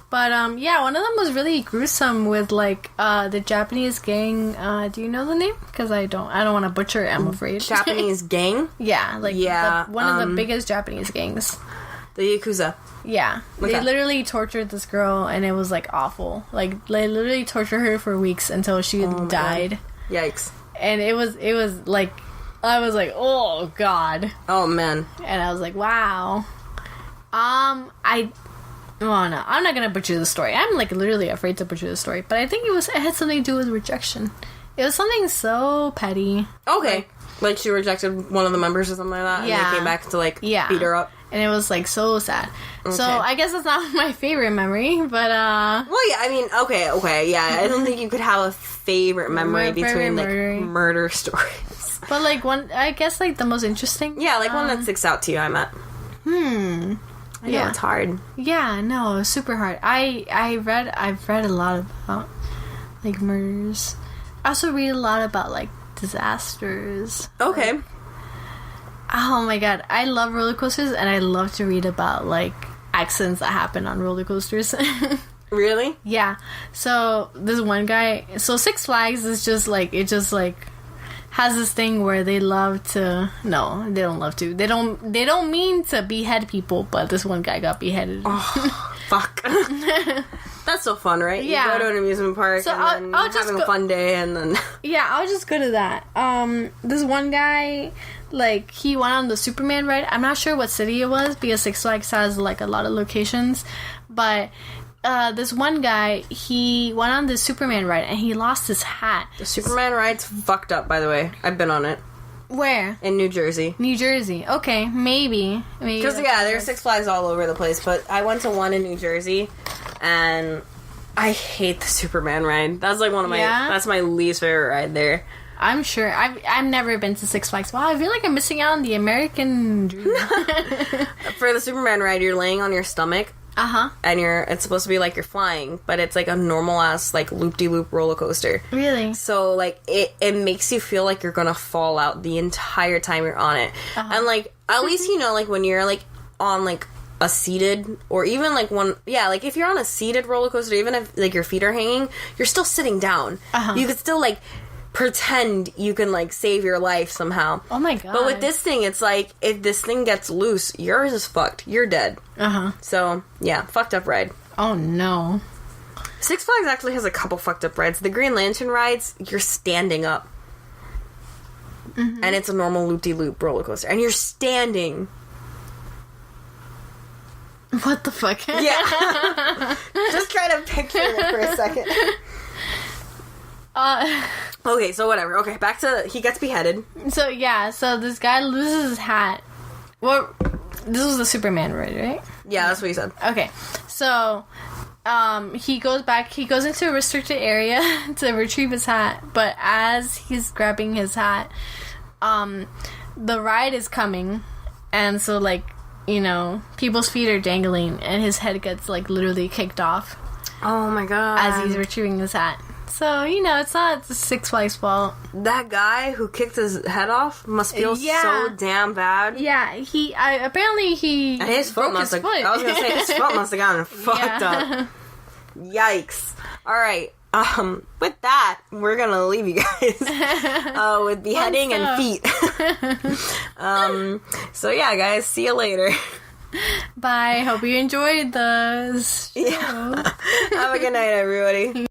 Speaker 1: But yeah, one of them was really gruesome with the Japanese gang. Do you know the name? Because I don't want to butcher it, I'm afraid.
Speaker 2: Japanese gang?
Speaker 1: Yeah, one of the biggest Japanese gangs.
Speaker 2: The Yakuza.
Speaker 1: Yeah. Okay. They literally tortured this girl, and it was awful. They literally tortured her for weeks until she died.
Speaker 2: God. Yikes.
Speaker 1: And it was I was like, oh god.
Speaker 2: Oh man.
Speaker 1: And I was like, wow. Oh no, I'm not gonna butcher the story. I'm like literally afraid to butcher the story. But I think it had something to do with rejection. It was something so petty.
Speaker 2: Okay. Like she rejected one of the members or something like that,
Speaker 1: Yeah.
Speaker 2: and they came back to like beat her up.
Speaker 1: And it was like so sad.
Speaker 2: Okay.
Speaker 1: So I guess it's not my favorite memory, but
Speaker 2: well, yeah, I mean, okay, yeah. I don't think you could have a favorite memory
Speaker 1: My
Speaker 2: between
Speaker 1: favorite
Speaker 2: like murder stories.
Speaker 1: but like one, I guess like the most interesting.
Speaker 2: Yeah, like one that sticks out to you. I meant. I know it's hard.
Speaker 1: Yeah, no, it's super hard. I've read a lot about like murders. I also read a lot about like disasters.
Speaker 2: Okay.
Speaker 1: Like, oh my god, I love roller coasters, and I love to read about like accidents that happen on roller coasters.
Speaker 2: Really?
Speaker 1: Yeah. So this one guy. So Six Flags is just like has this thing where they love to. No, they don't love to. They don't mean to behead people, but this one guy got beheaded.
Speaker 2: Oh, fuck. That's so fun, right?
Speaker 1: Yeah.
Speaker 2: You go to an amusement park
Speaker 1: So
Speaker 2: and then
Speaker 1: I'll just
Speaker 2: having a fun day, and then
Speaker 1: Yeah, I'll just go to that. This one guy, like, he went on the Superman ride. I'm not sure what city it was because Six Flags has like a lot of locations, but this one guy, he went on the Superman ride and he lost his hat.
Speaker 2: the Superman ride's fucked up. By the way, I've been on it
Speaker 1: Where?
Speaker 2: in New Jersey.
Speaker 1: New Jersey. Okay, maybe.
Speaker 2: Because there's Six Flags all over the place, but I went to one in New Jersey, and I hate the Superman ride. That's like one of my that's my least favorite ride there.
Speaker 1: I'm sure. I've never been to Six Flags. Wow, I feel like I'm missing out on the American dream.
Speaker 2: For the Superman ride, you're laying on your stomach. And it's supposed to be like you're flying, but it's like a normal ass like loop-de-loop roller coaster.
Speaker 1: Really?
Speaker 2: So like it makes you feel like you're gonna fall out the entire time you're on it. And like at least you know like when you're like on like a seated or even like like if you're on a seated roller coaster, even if like your feet are hanging, you're still sitting down. You could still like pretend you can like save your life somehow.
Speaker 1: Oh my god.
Speaker 2: But with this thing, it's like if this thing gets loose, yours is fucked. You're dead. So yeah, fucked up ride.
Speaker 1: Oh no.
Speaker 2: Six Flags actually has a couple fucked up rides. The Green Lantern rides, you're standing up. And it's a normal loop-de-loop roller coaster. And you're standing.
Speaker 1: What the fuck?
Speaker 2: Yeah. Just try to picture it for a second. Okay, so whatever. Okay, back to he gets beheaded.
Speaker 1: So this guy loses his hat. Well, this was the Superman ride, right?
Speaker 2: Yeah, that's what he said.
Speaker 1: Okay. So he goes into a restricted area to retrieve his hat, but as he's grabbing his hat, the ride is coming, and so like, you know, people's feet are dangling and his head gets like literally kicked off.
Speaker 2: Oh my god.
Speaker 1: As he's retrieving his hat. So, you know, it's not Six Flags' fault.
Speaker 2: That guy who kicked his head off must feel so damn bad.
Speaker 1: Yeah, apparently he
Speaker 2: and his foot must have. I was gonna say his foot must have gotten fucked up. Yikes! All right. With that, we're gonna leave you guys with beheading and feet. So yeah, guys, see you later.
Speaker 1: Bye. Hope you enjoyed the show.
Speaker 2: Yeah. Have a good night, everybody.